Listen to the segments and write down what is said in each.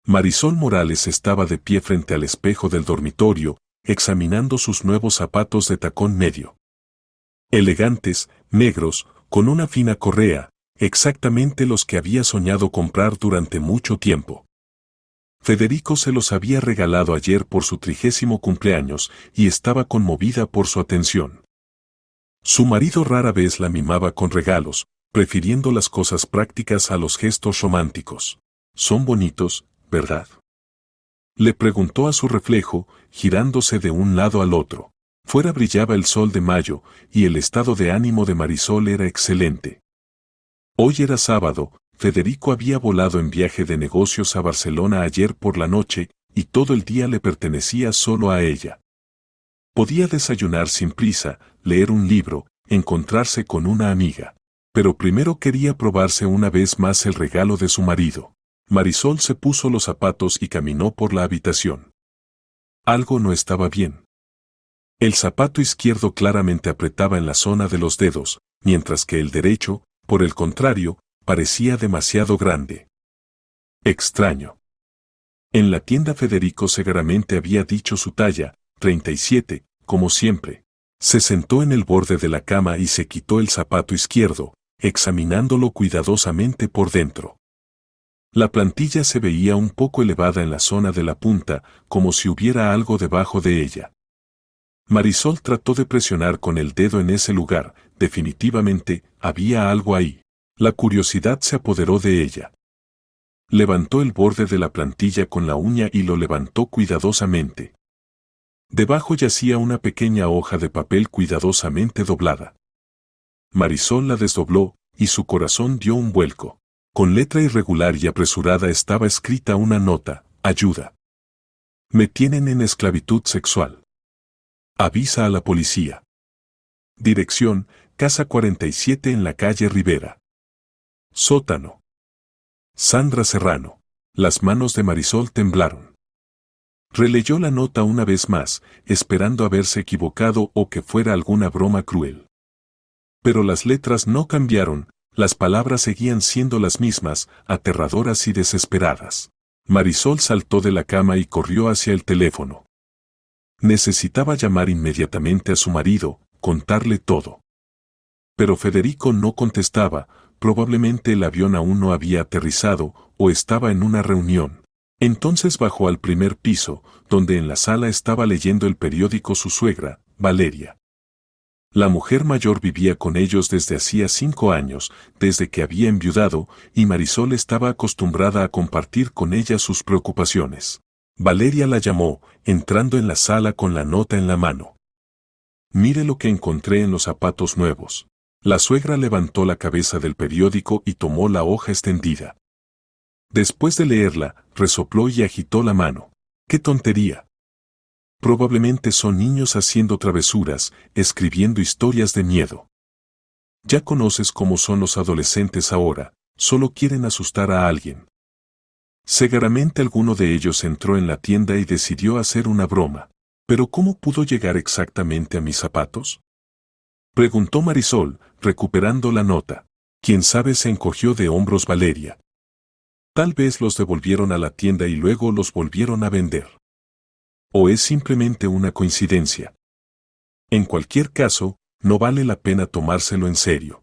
Marisol Morales estaba de pie frente al espejo del dormitorio, examinando sus nuevos zapatos de tacón medio. Elegantes, negros, con una fina correa, exactamente los que había soñado comprar durante mucho tiempo. Federico se los había regalado ayer por su 30º cumpleaños y estaba conmovida por su atención. Su marido rara vez la mimaba con regalos, prefiriendo las cosas prácticas a los gestos románticos. Son bonitos, ¿verdad? Le preguntó a su reflejo, girándose de un lado al otro. Fuera brillaba el sol de mayo, y el estado de ánimo de Marisol era excelente. Hoy era sábado, Federico había volado en viaje de negocios a Barcelona ayer por la noche, y todo el día le pertenecía solo a ella. Podía desayunar sin prisa, leer un libro, encontrarse con una amiga. Pero primero quería probarse una vez más el regalo de su marido. Marisol se puso los zapatos y caminó por la habitación. Algo no estaba bien. El zapato izquierdo claramente apretaba en la zona de los dedos, mientras que el derecho, por el contrario, parecía demasiado grande. Extraño. En la tienda Federico seguramente había dicho su talla, 37, como siempre. Se sentó en el borde de la cama y se quitó el zapato izquierdo, examinándolo cuidadosamente por dentro. La plantilla se veía un poco elevada en la zona de la punta, como si hubiera algo debajo de ella. Marisol trató de presionar con el dedo en ese lugar, definitivamente, había algo ahí. La curiosidad se apoderó de ella. Levantó el borde de la plantilla con la uña y lo levantó cuidadosamente. Debajo yacía una pequeña hoja de papel cuidadosamente doblada. Marisol la desdobló, y su corazón dio un vuelco. Con letra irregular y apresurada estaba escrita una nota: ayuda. Me tienen en esclavitud sexual. Avisa a la policía. Dirección: Casa 47 en la calle Rivera. Sótano. Sandra Serrano. Las manos de Marisol temblaron. Releyó la nota una vez más, esperando haberse equivocado o que fuera alguna broma cruel. Pero las letras no cambiaron, las palabras seguían siendo las mismas, aterradoras y desesperadas. Marisol saltó de la cama y corrió hacia el teléfono. Necesitaba llamar inmediatamente a su marido, contarle todo. Pero Federico no contestaba, probablemente el avión aún no había aterrizado, o estaba en una reunión. Entonces bajó al primer piso, donde en la sala estaba leyendo el periódico su suegra, Valeria. La mujer mayor vivía con ellos desde hacía 5 años, desde que había enviudado, y Marisol estaba acostumbrada a compartir con ella sus preocupaciones. Valeria la llamó, entrando en la sala con la nota en la mano. Mire lo que encontré en los zapatos nuevos. La suegra levantó la cabeza del periódico y tomó la hoja extendida. Después de leerla, resopló y agitó la mano. ¡Qué tontería! Probablemente son niños haciendo travesuras, escribiendo historias de miedo. Ya conoces cómo son los adolescentes ahora, solo quieren asustar a alguien. Seguramente alguno de ellos entró en la tienda y decidió hacer una broma. ¿Pero cómo pudo llegar exactamente a mis zapatos?, preguntó Marisol, recuperando la nota. Quién sabe, se encogió de hombros Valeria. Tal vez los devolvieron a la tienda y luego los volvieron a vender. ¿O es simplemente una coincidencia? En cualquier caso, no vale la pena tomárselo en serio.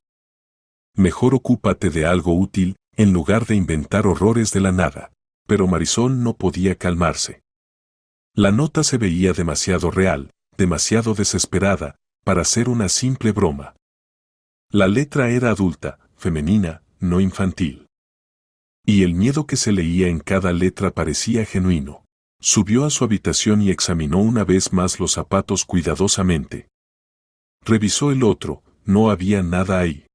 Mejor ocúpate de algo útil, en lugar de inventar horrores de la nada. Pero Marisol no podía calmarse. La nota se veía demasiado real, demasiado desesperada, para ser una simple broma. La letra era adulta, femenina, no infantil. Y el miedo que se leía en cada letra parecía genuino. Subió a su habitación y examinó una vez más los zapatos cuidadosamente. Revisó el otro, no había nada ahí.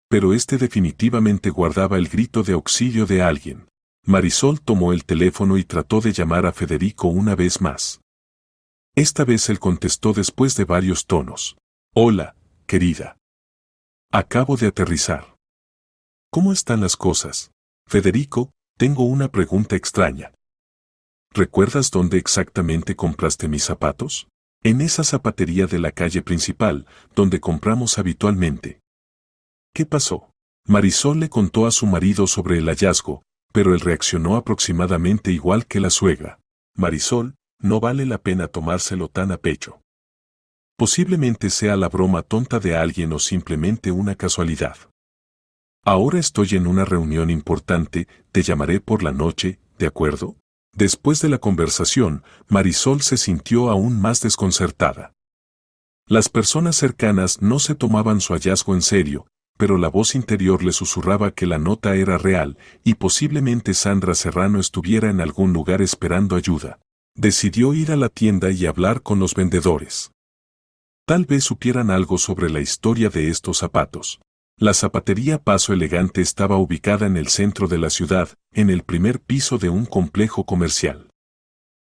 Pero este definitivamente guardaba el grito de auxilio de alguien. Marisol tomó el teléfono y trató de llamar a Federico una vez más. Esta vez él contestó después de varios tonos. Hola, querida. Acabo de aterrizar. ¿Cómo están las cosas? Federico, tengo una pregunta extraña. ¿Recuerdas dónde exactamente compraste mis zapatos? En esa zapatería de la calle principal, donde compramos habitualmente. ¿Qué pasó? Marisol le contó a su marido sobre el hallazgo, pero él reaccionó aproximadamente igual que la suegra. Marisol, no vale la pena tomárselo tan a pecho. Posiblemente sea la broma tonta de alguien o simplemente una casualidad. Ahora estoy en una reunión importante, te llamaré por la noche, ¿de acuerdo? Después de la conversación, Marisol se sintió aún más desconcertada. Las personas cercanas no se tomaban su hallazgo en serio, pero la voz interior le susurraba que la nota era real y posiblemente Sandra Serrano estuviera en algún lugar esperando ayuda. Decidió ir a la tienda y hablar con los vendedores. Tal vez supieran algo sobre la historia de estos zapatos. La zapatería Paso Elegante estaba ubicada en el centro de la ciudad, en el primer piso de un complejo comercial.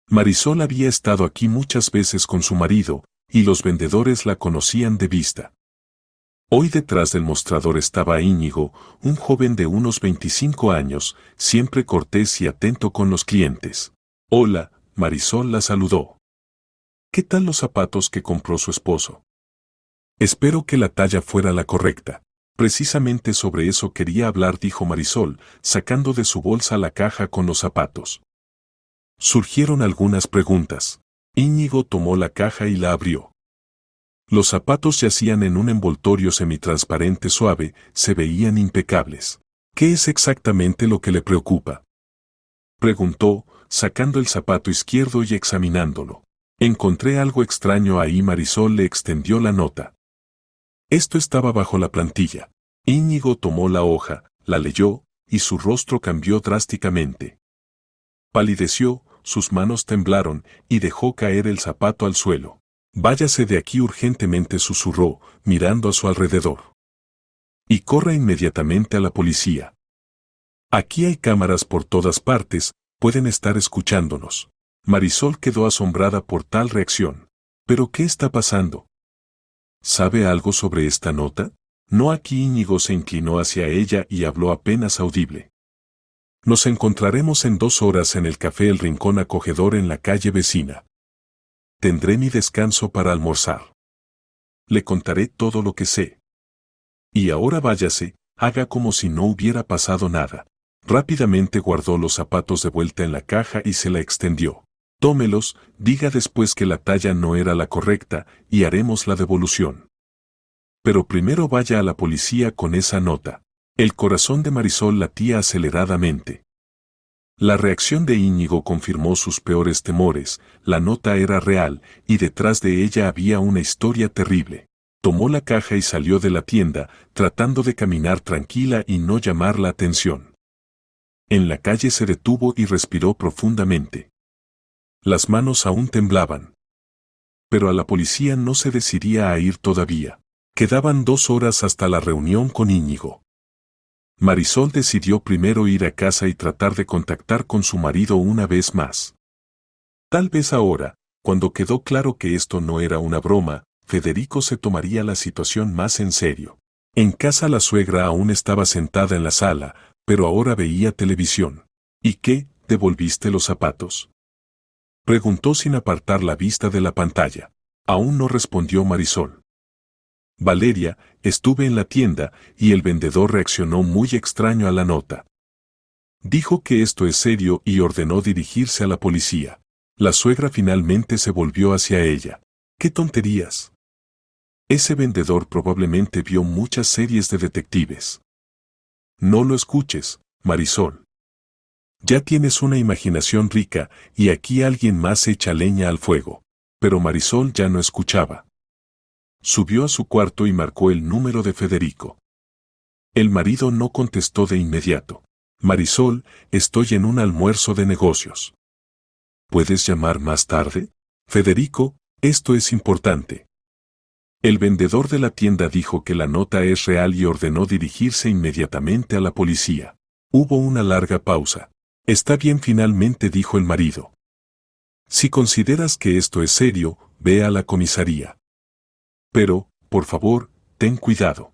Marisol había estado aquí muchas veces con su marido, y los vendedores la conocían de vista. Hoy detrás del mostrador estaba Íñigo, un joven de unos 25 años, siempre cortés y atento con los clientes. Hola, Marisol la saludó. ¿Qué tal los zapatos que compró su esposo? Espero que la talla fuera la correcta. Precisamente sobre eso quería hablar, dijo Marisol, sacando de su bolsa la caja con los zapatos. Surgieron algunas preguntas. Íñigo tomó la caja y la abrió. Los zapatos yacían en un envoltorio semitransparente suave, se veían impecables. ¿Qué es exactamente lo que le preocupa?, preguntó, sacando el zapato izquierdo y examinándolo. Encontré algo extraño ahí. Marisol le extendió la nota. Esto estaba bajo la plantilla. Íñigo tomó la hoja, la leyó, y su rostro cambió drásticamente. Palideció, sus manos temblaron, y dejó caer el zapato al suelo. Váyase de aquí urgentemente, susurró, mirando a su alrededor. Y corra inmediatamente a la policía. Aquí hay cámaras por todas partes, pueden estar escuchándonos. Marisol quedó asombrada por tal reacción. ¿Pero qué está pasando? ¿Sabe algo sobre esta nota? No. Aquí Íñigo se inclinó hacia ella y habló apenas audible. Nos encontraremos en 2 horas en el café El Rincón Acogedor en la calle vecina. Tendré mi descanso para almorzar. Le contaré todo lo que sé. Y ahora váyase, haga como si no hubiera pasado nada. Rápidamente guardó los zapatos de vuelta en la caja y se la extendió. Tómelos, diga después que la talla no era la correcta, y haremos la devolución. Pero primero vaya a la policía con esa nota. El corazón de Marisol latía aceleradamente. La reacción de Íñigo confirmó sus peores temores, la nota era real, y detrás de ella había una historia terrible. Tomó la caja y salió de la tienda, tratando de caminar tranquila y no llamar la atención. En la calle se detuvo y respiró profundamente. Las manos aún temblaban. Pero a la policía no se decidía a ir todavía. Quedaban 2 horas hasta la reunión con Íñigo. Marisol decidió primero ir a casa y tratar de contactar con su marido una vez más. Tal vez ahora, cuando quedó claro que esto no era una broma, Federico se tomaría la situación más en serio. En casa la suegra aún estaba sentada en la sala, pero ahora veía televisión. ¿Y qué? ¿Devolviste los zapatos?, preguntó sin apartar la vista de la pantalla. Aún no respondió Marisol. Valeria, estuve en la tienda, y el vendedor reaccionó muy extraño a la nota. Dijo que esto es serio y ordenó dirigirse a la policía. La suegra finalmente se volvió hacia ella. ¡Qué tonterías! Ese vendedor probablemente vio muchas series de detectives. No lo escuches, Marisol. Ya tienes una imaginación rica, y aquí alguien más echa leña al fuego. Pero Marisol ya no escuchaba. Subió a su cuarto y marcó el número de Federico. El marido no contestó de inmediato. Marisol, estoy en un almuerzo de negocios. ¿Puedes llamar más tarde? Federico, esto es importante. El vendedor de la tienda dijo que la nota es real y ordenó dirigirse inmediatamente a la policía. Hubo una larga pausa. Está bien, finalmente dijo el marido. Si consideras que esto es serio, ve a la comisaría. Pero, por favor, ten cuidado.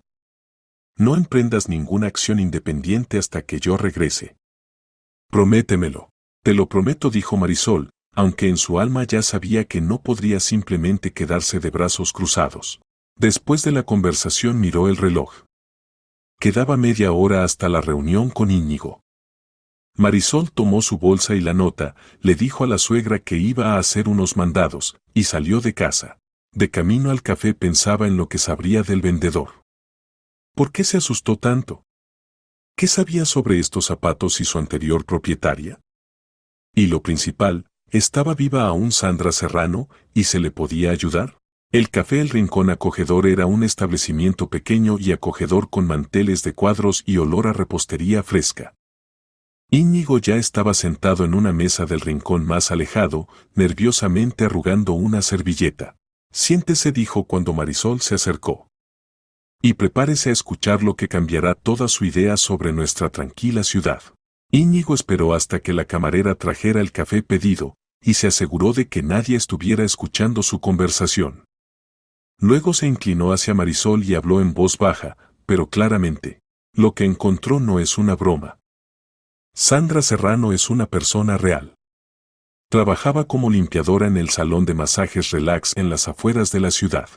No emprendas ninguna acción independiente hasta que yo regrese. Prométemelo. Te lo prometo, dijo Marisol, aunque en su alma ya sabía que no podría simplemente quedarse de brazos cruzados. Después de la conversación miró el reloj. Quedaba media hora hasta la reunión con Íñigo. Marisol tomó su bolsa y la nota, le dijo a la suegra que iba a hacer unos mandados, y salió de casa. De camino al café pensaba en lo que sabría del vendedor. ¿Por qué se asustó tanto? ¿Qué sabía sobre estos zapatos y su anterior propietaria? Y lo principal, ¿estaba viva aún Sandra Serrano y se le podía ayudar? El Café El Rincón Acogedor era un establecimiento pequeño y acogedor con manteles de cuadros y olor a repostería fresca. Íñigo ya estaba sentado en una mesa del rincón más alejado, nerviosamente arrugando una servilleta. Siéntese, dijo cuando Marisol se acercó. Y prepárese a escuchar lo que cambiará toda su idea sobre nuestra tranquila ciudad. Íñigo esperó hasta que la camarera trajera el café pedido, y se aseguró de que nadie estuviera escuchando su conversación. Luego se inclinó hacia Marisol y habló en voz baja, pero claramente. Lo que encontró no es una broma. Sandra Serrano es una persona real. Trabajaba como limpiadora en el salón de masajes Relax en las afueras de la ciudad.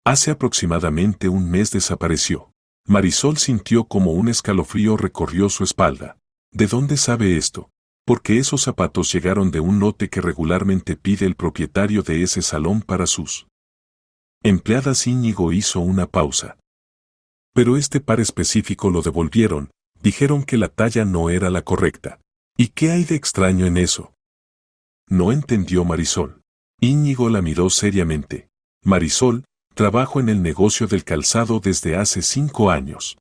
Hace aproximadamente un mes desapareció. Marisol sintió como un escalofrío recorrió su espalda. ¿De dónde sabe esto? Porque esos zapatos llegaron de un lote que regularmente pide el propietario de ese salón para sus empleadas. Íñigo hizo una pausa. Pero este par específico lo devolvieron, dijeron que la talla no era la correcta. ¿Y qué hay de extraño en eso? No entendió Marisol. Íñigo la miró seriamente. Marisol, trabajo en el negocio del calzado desde hace 5 años.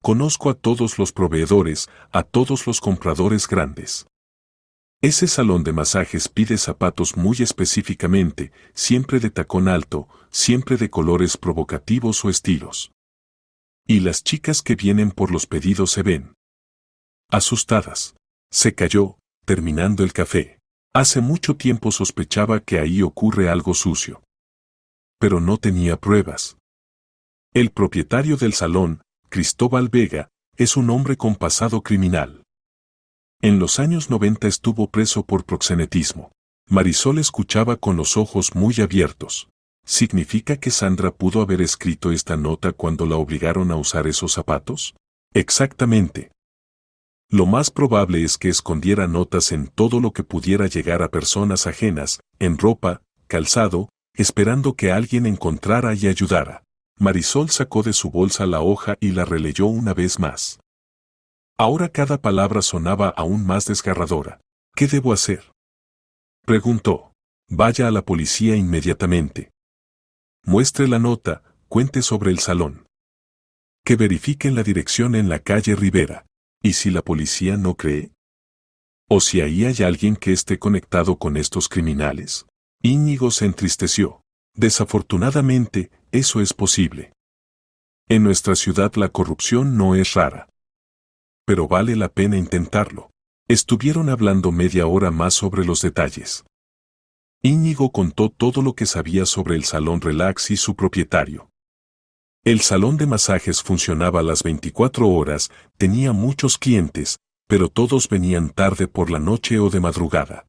Conozco a todos los proveedores, a todos los compradores grandes. Ese salón de masajes pide zapatos muy específicamente, siempre de tacón alto, siempre de colores provocativos o estilos. Y las chicas que vienen por los pedidos se ven asustadas. Se calló, terminando el café. Hace mucho tiempo sospechaba que ahí ocurre algo sucio. Pero no tenía pruebas. El propietario del salón, Cristóbal Vega, es un hombre con pasado criminal. En los años 90 estuvo preso por proxenetismo. Marisol escuchaba con los ojos muy abiertos. ¿Significa que Sandra pudo haber escrito esta nota cuando la obligaron a usar esos zapatos? Exactamente. Lo más probable es que escondiera notas en todo lo que pudiera llegar a personas ajenas, en ropa, calzado, esperando que alguien encontrara y ayudara. Marisol sacó de su bolsa la hoja y la releyó una vez más. Ahora cada palabra sonaba aún más desgarradora. ¿Qué debo hacer?, preguntó. Vaya a la policía inmediatamente. Muestre la nota, cuente sobre el salón. Que verifiquen la dirección en la calle Rivera. ¿Y si la policía no cree? ¿O si ahí hay alguien que esté conectado con estos criminales? Íñigo se entristeció. Desafortunadamente, eso es posible. En nuestra ciudad la corrupción no es rara. Pero vale la pena intentarlo. Estuvieron hablando media hora más sobre los detalles. Íñigo contó todo lo que sabía sobre el salón Relax y su propietario. El salón de masajes funcionaba las 24 horas, tenía muchos clientes, pero todos venían tarde por la noche o de madrugada.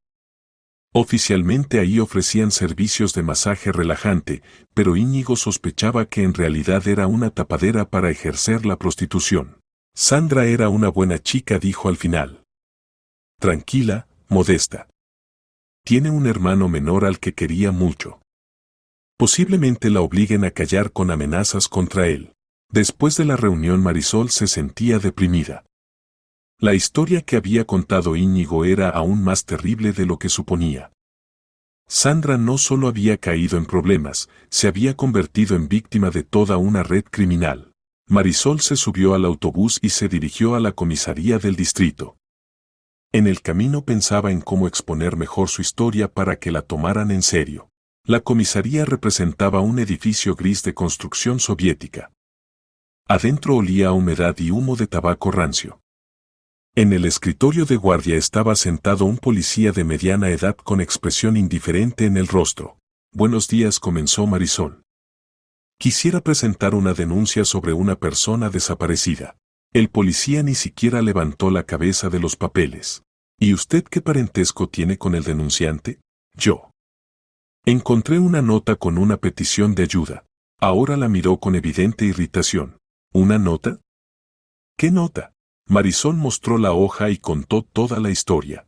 Oficialmente ahí ofrecían servicios de masaje relajante, pero Íñigo sospechaba que en realidad era una tapadera para ejercer la prostitución. Sandra era una buena chica, dijo al final. Tranquila, modesta. Tiene un hermano menor al que quería mucho. Posiblemente la obliguen a callar con amenazas contra él. Después de la reunión Marisol se sentía deprimida. La historia que había contado Íñigo era aún más terrible de lo que suponía. Sandra no solo había caído en problemas, se había convertido en víctima de toda una red criminal. Marisol se subió al autobús y se dirigió a la comisaría del distrito. En el camino pensaba en cómo exponer mejor su historia para que la tomaran en serio. La comisaría representaba un edificio gris de construcción soviética. Adentro olía a humedad y humo de tabaco rancio. En el escritorio de guardia estaba sentado un policía de mediana edad con expresión indiferente en el rostro. Buenos días, comenzó Marisol. Quisiera presentar una denuncia sobre una persona desaparecida. El policía ni siquiera levantó la cabeza de los papeles. ¿Y usted qué parentesco tiene con el denunciante? Yo. Encontré una nota con una petición de ayuda. Ahora la miró con evidente irritación. ¿Una nota? ¿Qué nota? Marisol mostró la hoja y contó toda la historia.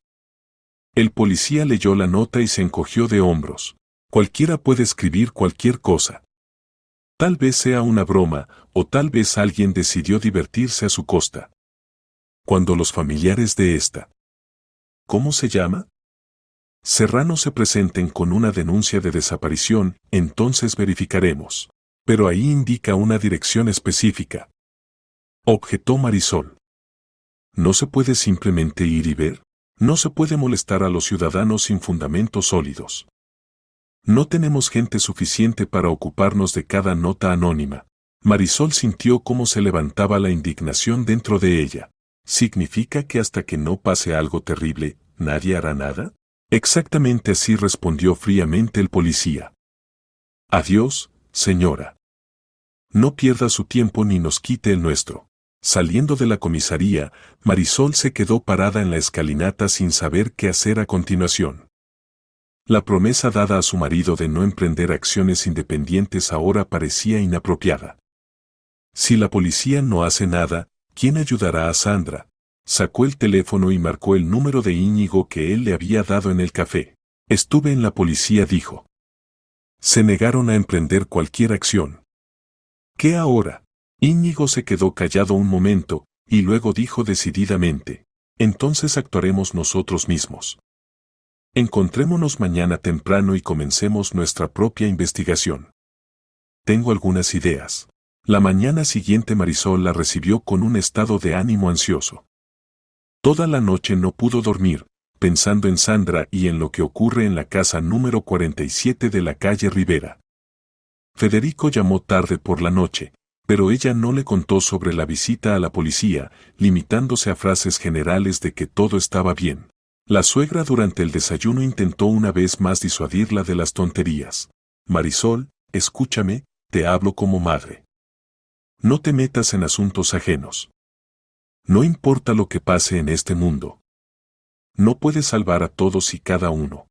El policía leyó la nota y se encogió de hombros. Cualquiera puede escribir cualquier cosa. Tal vez sea una broma, o tal vez alguien decidió divertirse a su costa. Cuando los familiares de esta, ¿cómo se llama?, Serrano se presenten con una denuncia de desaparición, entonces verificaremos. Pero ahí indica una dirección específica. Objetó Marisol. ¿No se puede simplemente ir y ver? No se puede molestar a los ciudadanos sin fundamentos sólidos. No tenemos gente suficiente para ocuparnos de cada nota anónima. Marisol sintió cómo se levantaba la indignación dentro de ella. ¿Significa que hasta que no pase algo terrible, nadie hará nada? Exactamente así respondió fríamente el policía. Adiós, señora. No pierda su tiempo ni nos quite el nuestro. Saliendo de la comisaría, Marisol se quedó parada en la escalinata sin saber qué hacer a continuación. La promesa dada a su marido de no emprender acciones independientes ahora parecía inapropiada. Si la policía no hace nada, ¿quién ayudará a Sandra? Sacó el teléfono y marcó el número de Íñigo que él le había dado en el café. Estuve en la policía, dijo. Se negaron a emprender cualquier acción. ¿Qué ahora? Íñigo se quedó callado un momento, y luego dijo decididamente. Entonces actuaremos nosotros mismos. Encontrémonos mañana temprano y comencemos nuestra propia investigación. Tengo algunas ideas. La mañana siguiente Marisol la recibió con un estado de ánimo ansioso. Toda la noche no pudo dormir, pensando en Sandra y en lo que ocurre en la casa número 47 de la calle Rivera. Federico llamó tarde por la noche, pero ella no le contó sobre la visita a la policía, limitándose a frases generales de que todo estaba bien. La suegra durante el desayuno intentó una vez más disuadirla de las tonterías. Marisol, escúchame, te hablo como madre. No te metas en asuntos ajenos. No importa lo que pase en este mundo. No puedes salvar a todos y cada uno.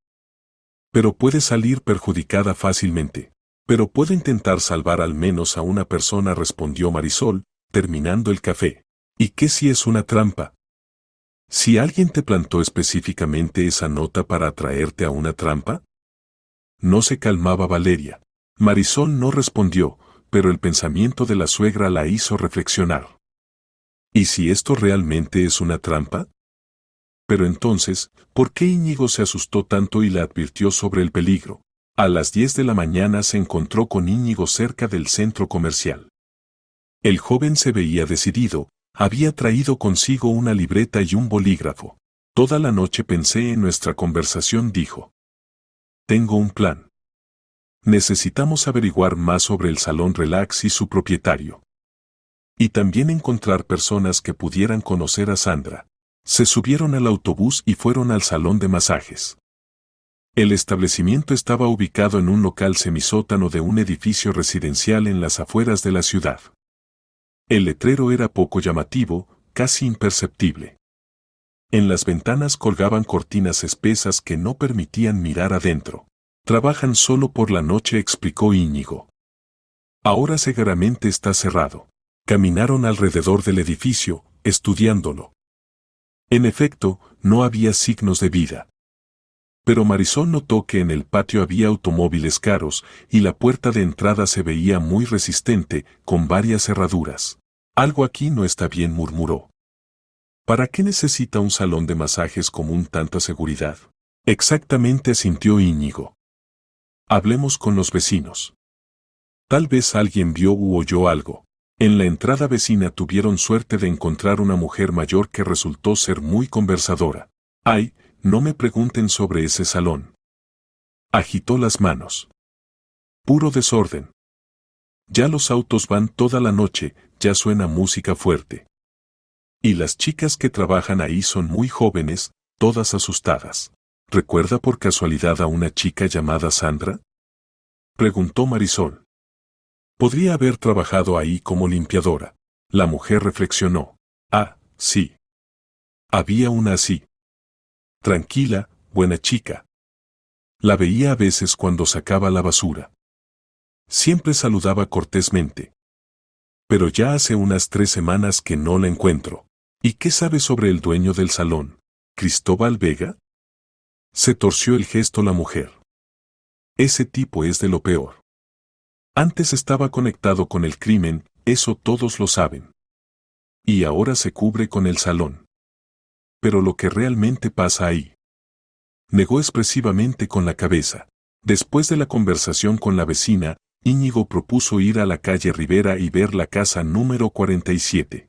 Pero puedes salir perjudicada fácilmente. Pero puedo intentar salvar al menos a una persona, respondió Marisol, terminando el café. ¿Y qué si es una trampa? ¿Si alguien te plantó específicamente esa nota para atraerte a una trampa? No se calmaba Valeria. Marisol no respondió, pero el pensamiento de la suegra la hizo reflexionar. ¿Y si esto realmente es una trampa? Pero entonces, ¿por qué Íñigo se asustó tanto y le advirtió sobre el peligro? A las 10 de la mañana se encontró con Íñigo cerca del centro comercial. El joven se veía decidido, había traído consigo una libreta y un bolígrafo. Toda la noche pensé en nuestra conversación, dijo. Tengo un plan. Necesitamos averiguar más sobre el Salón Relax y su propietario. Y también encontrar personas que pudieran conocer a Sandra. Se subieron al autobús y fueron al salón de masajes. El establecimiento estaba ubicado en un local semisótano de un edificio residencial en las afueras de la ciudad. El letrero era poco llamativo, casi imperceptible. En las ventanas colgaban cortinas espesas que no permitían mirar adentro. Trabajan solo por la noche, explicó Íñigo. Ahora seguramente está cerrado. Caminaron alrededor del edificio, estudiándolo. En efecto, no había signos de vida. Pero Marisol notó que en el patio había automóviles caros y la puerta de entrada se veía muy resistente, con varias cerraduras. Algo aquí no está bien, murmuró. ¿Para qué necesita un salón de masajes común tanta seguridad? Exactamente, asintió Íñigo. Hablemos con los vecinos. Tal vez alguien vio u oyó algo. En la entrada vecina tuvieron suerte de encontrar una mujer mayor que resultó ser muy conversadora. Ay, no me pregunten sobre ese salón. Agitó las manos. Puro desorden. Ya los autos van toda la noche, ya suena música fuerte. Y las chicas que trabajan ahí son muy jóvenes, todas asustadas. ¿Recuerda por casualidad a una chica llamada Sandra?, preguntó Marisol. Podría haber trabajado ahí como limpiadora. La mujer reflexionó. Ah, sí. Había una así. Tranquila, buena chica. La veía a veces cuando sacaba la basura. Siempre saludaba cortésmente. Pero ya hace unas 3 semanas que no la encuentro. ¿Y qué sabe sobre el dueño del salón, Cristóbal Vega? Se torció el gesto la mujer. Ese tipo es de lo peor. Antes estaba conectado con el crimen, eso todos lo saben. Y ahora se cubre con el salón. Pero lo que realmente pasa ahí. Negó expresivamente con la cabeza. Después de la conversación con la vecina, Íñigo propuso ir a la calle Rivera y ver la casa número 47.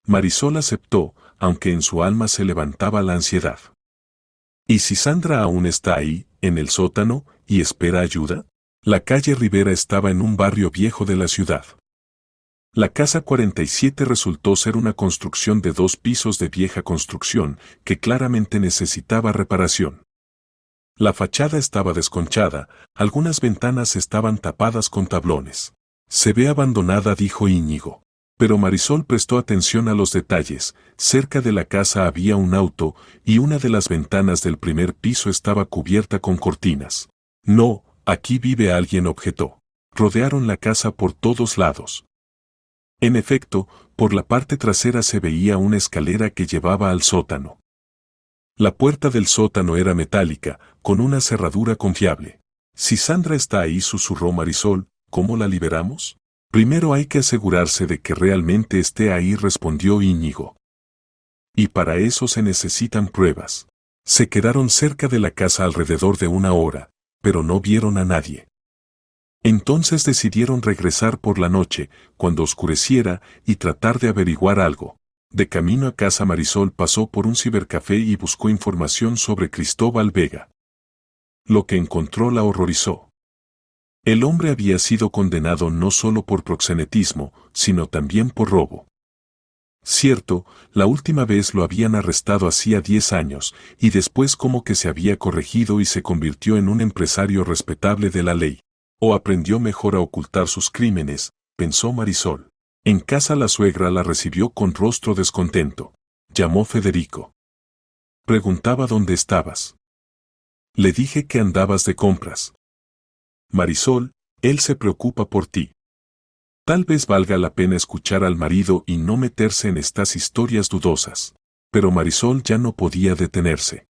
Marisol aceptó, aunque en su alma se levantaba la ansiedad. ¿Y si Sandra aún está ahí, en el sótano, y espera ayuda? La calle Rivera estaba en un barrio viejo de la ciudad. La casa 47 resultó ser una construcción de 2 pisos de vieja construcción, que claramente necesitaba reparación. La fachada estaba desconchada, algunas ventanas estaban tapadas con tablones. Se ve abandonada, dijo Íñigo. Pero Marisol prestó atención a los detalles. Cerca de la casa había un auto, y una de las ventanas del primer piso estaba cubierta con cortinas. No, aquí vive alguien, objetó. Rodearon la casa por todos lados. En efecto, por la parte trasera se veía una escalera que llevaba al sótano. La puerta del sótano era metálica, con una cerradura confiable. Si Sandra está ahí, susurró Marisol, ¿cómo la liberamos? Primero hay que asegurarse de que realmente esté ahí, respondió Íñigo. Y para eso se necesitan pruebas. Se quedaron cerca de la casa alrededor de 1 hora, pero no vieron a nadie. Entonces decidieron regresar por la noche, cuando oscureciera, y tratar de averiguar algo. De camino a casa, Marisol pasó por un cibercafé y buscó información sobre Cristóbal Vega. Lo que encontró la horrorizó. El hombre había sido condenado no solo por proxenetismo, sino también por robo. Cierto, la última vez lo habían arrestado hacía 10 años, y después como que se había corregido y se convirtió en un empresario respetable de la ley. O aprendió mejor a ocultar sus crímenes, pensó Marisol. En casa la suegra la recibió con rostro descontento. Llamó Federico. Preguntaba dónde estabas. Le dije que andabas de compras. Marisol, él se preocupa por ti. Tal vez valga la pena escuchar al marido y no meterse en estas historias dudosas. Pero Marisol ya no podía detenerse.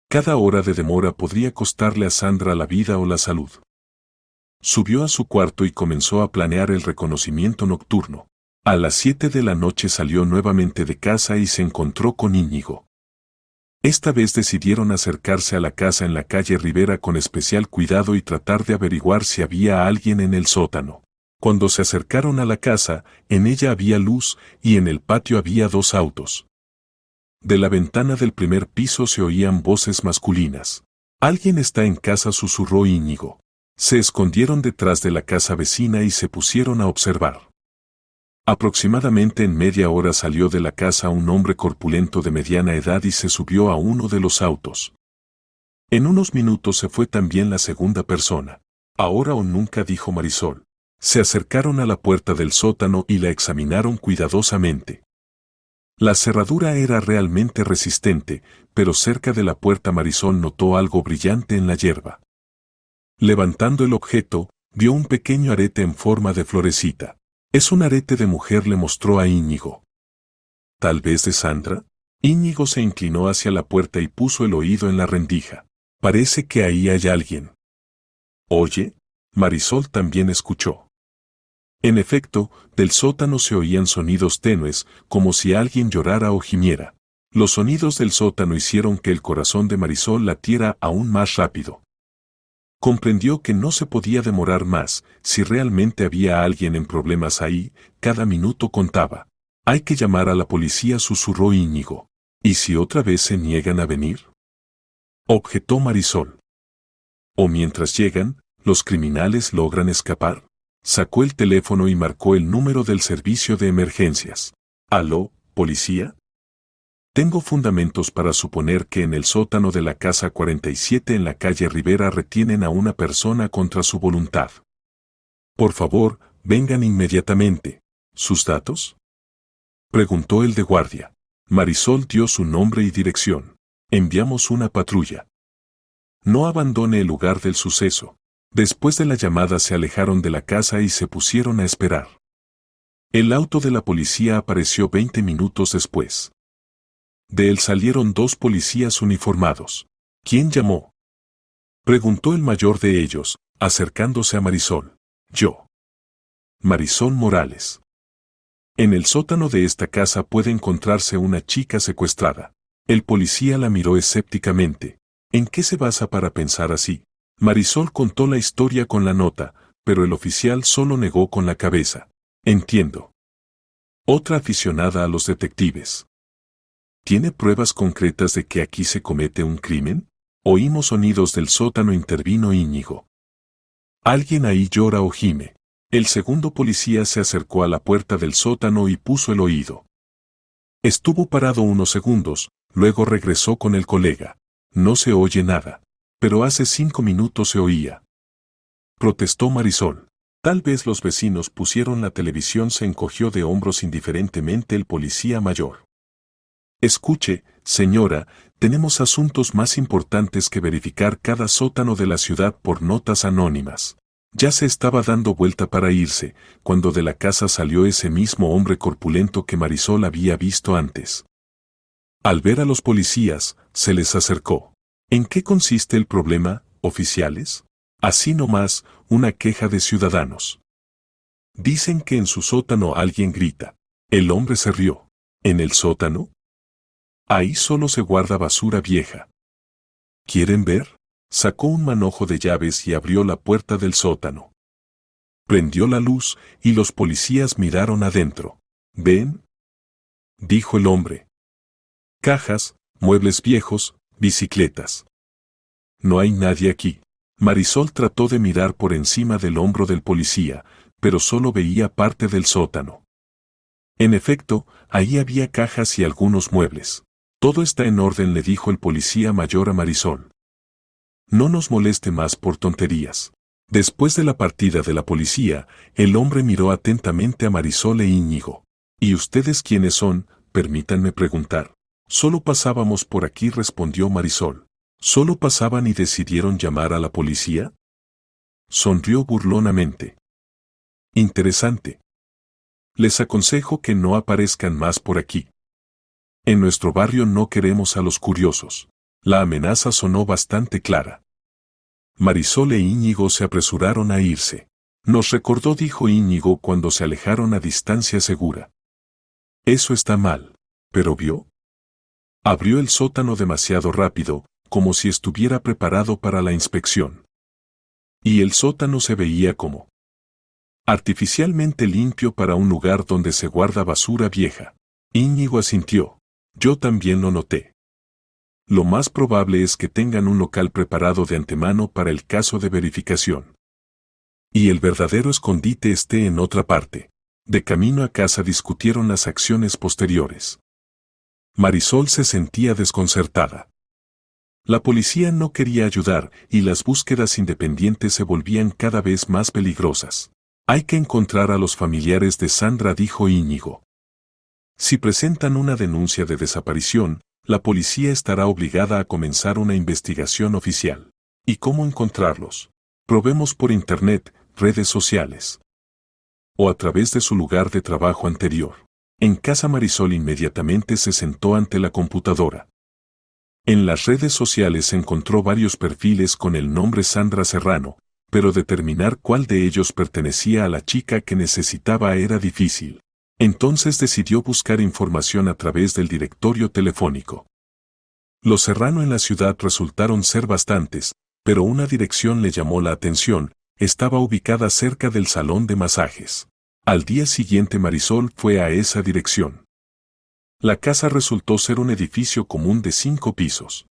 Cada hora de demora podría costarle a Sandra la vida o la salud. Subió a su cuarto y comenzó a planear el reconocimiento nocturno. A las 7 de la noche salió nuevamente de casa y se encontró con Íñigo. Esta vez decidieron acercarse a la casa en la calle Rivera con especial cuidado y tratar de averiguar si había alguien en el sótano. Cuando se acercaron a la casa, en ella había luz y en el patio había 2 autos. De la ventana del primer piso se oían voces masculinas. «Alguien está en casa», susurró Íñigo. Se escondieron detrás de la casa vecina y se pusieron a observar. Aproximadamente en media hora salió de la casa un hombre corpulento de mediana edad y se subió a uno de los autos. En unos minutos se fue también la segunda persona. Ahora o nunca, dijo Marisol. Se acercaron a la puerta del sótano y la examinaron cuidadosamente. La cerradura era realmente resistente, pero cerca de la puerta Marisol notó algo brillante en la hierba. Levantando el objeto, vio un pequeño arete en forma de florecita. «Es un arete de mujer», le mostró a Íñigo. «¿Tal vez de Sandra?» Íñigo se inclinó hacia la puerta y puso el oído en la rendija. «Parece que ahí hay alguien». «Oye», Marisol también escuchó. En efecto, del sótano se oían sonidos tenues, como si alguien llorara o gimiera. Los sonidos del sótano hicieron que el corazón de Marisol latiera aún más rápido. Comprendió que no se podía demorar más. Si realmente había alguien en problemas ahí, cada minuto contaba. «Hay que llamar a la policía», susurró Íñigo. «¿Y si otra vez se niegan a venir?», objetó Marisol. «O mientras llegan, los criminales logran escapar». Sacó el teléfono y marcó el número del servicio de emergencias. «¿Aló, policía?» «Tengo fundamentos para suponer que en el sótano de la casa 47 en la calle Rivera retienen a una persona contra su voluntad. Por favor, vengan inmediatamente». «¿Sus datos?», preguntó el de guardia. Marisol dio su nombre y dirección. «Enviamos una patrulla». «No abandone el lugar del suceso». Después de la llamada se alejaron de la casa y se pusieron a esperar. El auto de la policía apareció 20 minutos después. De él salieron 2 policías uniformados. ¿Quién llamó?, preguntó el mayor de ellos, acercándose a Marisol. Yo. Marisol Morales. En el sótano de esta casa puede encontrarse una chica secuestrada. El policía la miró escépticamente. ¿En qué se basa para pensar así? Marisol contó la historia con la nota, pero el oficial solo negó con la cabeza. Entiendo. Otra aficionada a los detectives. ¿Tiene pruebas concretas de que aquí se comete un crimen? Oímos sonidos del sótano, intervino Íñigo. Alguien ahí llora o gime. El segundo policía se acercó a la puerta del sótano y puso el oído. Estuvo parado unos segundos, luego regresó con el colega. No se oye nada. Pero hace 5 minutos se oía. Protestó Marisol. Tal vez los vecinos pusieron la televisión, se encogió de hombros indiferentemente el policía mayor. Escuche, señora, tenemos asuntos más importantes que verificar cada sótano de la ciudad por notas anónimas. Ya se estaba dando vuelta para irse, cuando de la casa salió ese mismo hombre corpulento que Marisol había visto antes. Al ver a los policías, se les acercó. ¿En qué consiste el problema, oficiales? Así nomás, una queja de ciudadanos. Dicen que en su sótano alguien grita. El hombre se rió. ¿En el sótano? Ahí solo se guarda basura vieja. ¿Quieren ver? Sacó un manojo de llaves y abrió la puerta del sótano. Prendió la luz y los policías miraron adentro. ¿Ven?, dijo el hombre. Cajas, muebles viejos, bicicletas. No hay nadie aquí. Marisol trató de mirar por encima del hombro del policía, pero solo veía parte del sótano. En efecto, ahí había cajas y algunos muebles. Todo está en orden, le dijo el policía mayor a Marisol. No nos moleste más por tonterías. Después de la partida de la policía, el hombre miró atentamente a Marisol e Íñigo. ¿Y ustedes quiénes son? Permítanme preguntar. Solo pasábamos por aquí, respondió Marisol. ¿Solo pasaban y decidieron llamar a la policía? Sonrió burlonamente. Interesante. Les aconsejo que no aparezcan más por aquí. En nuestro barrio no queremos a los curiosos. La amenaza sonó bastante clara. Marisol e Íñigo se apresuraron a irse. Nos recordó, dijo Íñigo cuando se alejaron a distancia segura. Eso está mal. ¿Pero vio? Abrió el sótano demasiado rápido, como si estuviera preparado para la inspección. Y el sótano se veía como artificialmente limpio para un lugar donde se guarda basura vieja. Íñigo asintió. Yo también lo noté. Lo más probable es que tengan un local preparado de antemano para el caso de verificación. Y el verdadero escondite esté en otra parte. De camino a casa discutieron las acciones posteriores. Marisol se sentía desconcertada. La policía no quería ayudar y las búsquedas independientes se volvían cada vez más peligrosas. Hay que encontrar a los familiares de Sandra, dijo Íñigo. Si presentan una denuncia de desaparición, la policía estará obligada a comenzar una investigación oficial. ¿Y cómo encontrarlos? Probemos por internet, redes sociales. O a través de su lugar de trabajo anterior. En casa, Marisol inmediatamente se sentó ante la computadora. En las redes sociales encontró varios perfiles con el nombre Sandra Serrano, pero determinar cuál de ellos pertenecía a la chica que necesitaba era difícil. Entonces decidió buscar información a través del directorio telefónico. Los Serrano en la ciudad resultaron ser bastantes, pero una dirección le llamó la atención, estaba ubicada cerca del salón de masajes. Al día siguiente Marisol fue a esa dirección. La casa resultó ser un edificio común de 5 pisos.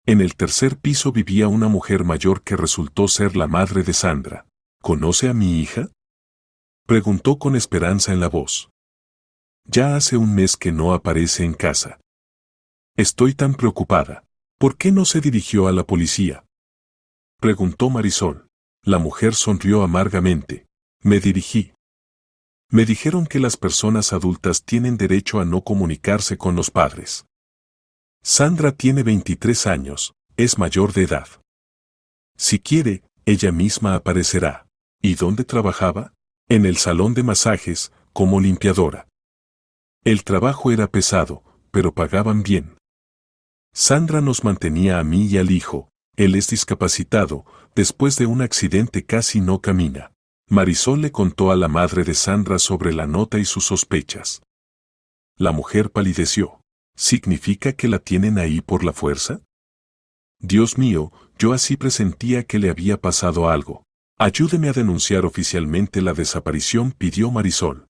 En el tercer piso vivía una mujer mayor que resultó ser la madre de Sandra. ¿Conoce a mi hija?, preguntó con esperanza en la voz. Ya hace un mes que no aparece en casa. Estoy tan preocupada. ¿Por qué no se dirigió a la policía?, preguntó Marisol. La mujer sonrió amargamente. Me dirigí. Me dijeron que las personas adultas tienen derecho a no comunicarse con los padres. Sandra tiene 23 años, es mayor de edad. Si quiere, ella misma aparecerá. ¿Y dónde trabajaba? En el salón de masajes, como limpiadora. El trabajo era pesado, pero pagaban bien. Sandra nos mantenía a mí y al hijo. Él es discapacitado, después de un accidente casi no camina. Marisol le contó a la madre de Sandra sobre la nota y sus sospechas. La mujer palideció. ¿Significa que la tienen ahí por la fuerza? Dios mío, yo así presentía que le había pasado algo. Ayúdeme a denunciar oficialmente la desaparición, pidió Marisol.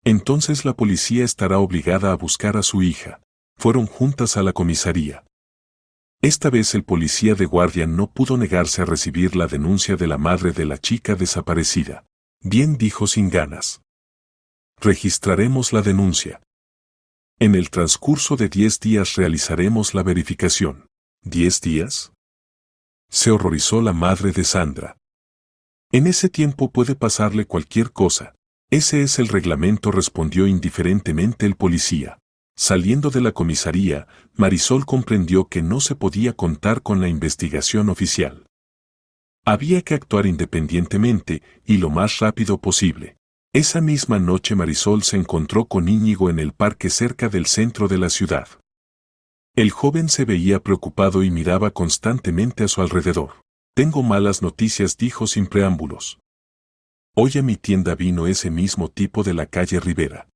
Entonces la policía estará obligada a buscar a su hija. Fueron juntas a la comisaría. Esta vez el policía de guardia no pudo negarse a recibir la denuncia de la madre de la chica desaparecida. Bien, dijo sin ganas. Registraremos la denuncia. En el transcurso de 10 días realizaremos la verificación. ¿10 días? Se horrorizó la madre de Sandra. En ese tiempo puede pasarle cualquier cosa. Ese es el reglamento, respondió indiferentemente el policía. Saliendo de la comisaría, Marisol comprendió que no se podía contar con la investigación oficial. Había que actuar independientemente y lo más rápido posible. Esa misma noche Marisol se encontró con Íñigo en el parque cerca del centro de la ciudad. El joven se veía preocupado y miraba constantemente a su alrededor. Tengo malas noticias, dijo sin preámbulos. Hoy a mi tienda vino ese mismo tipo de la calle Rivera.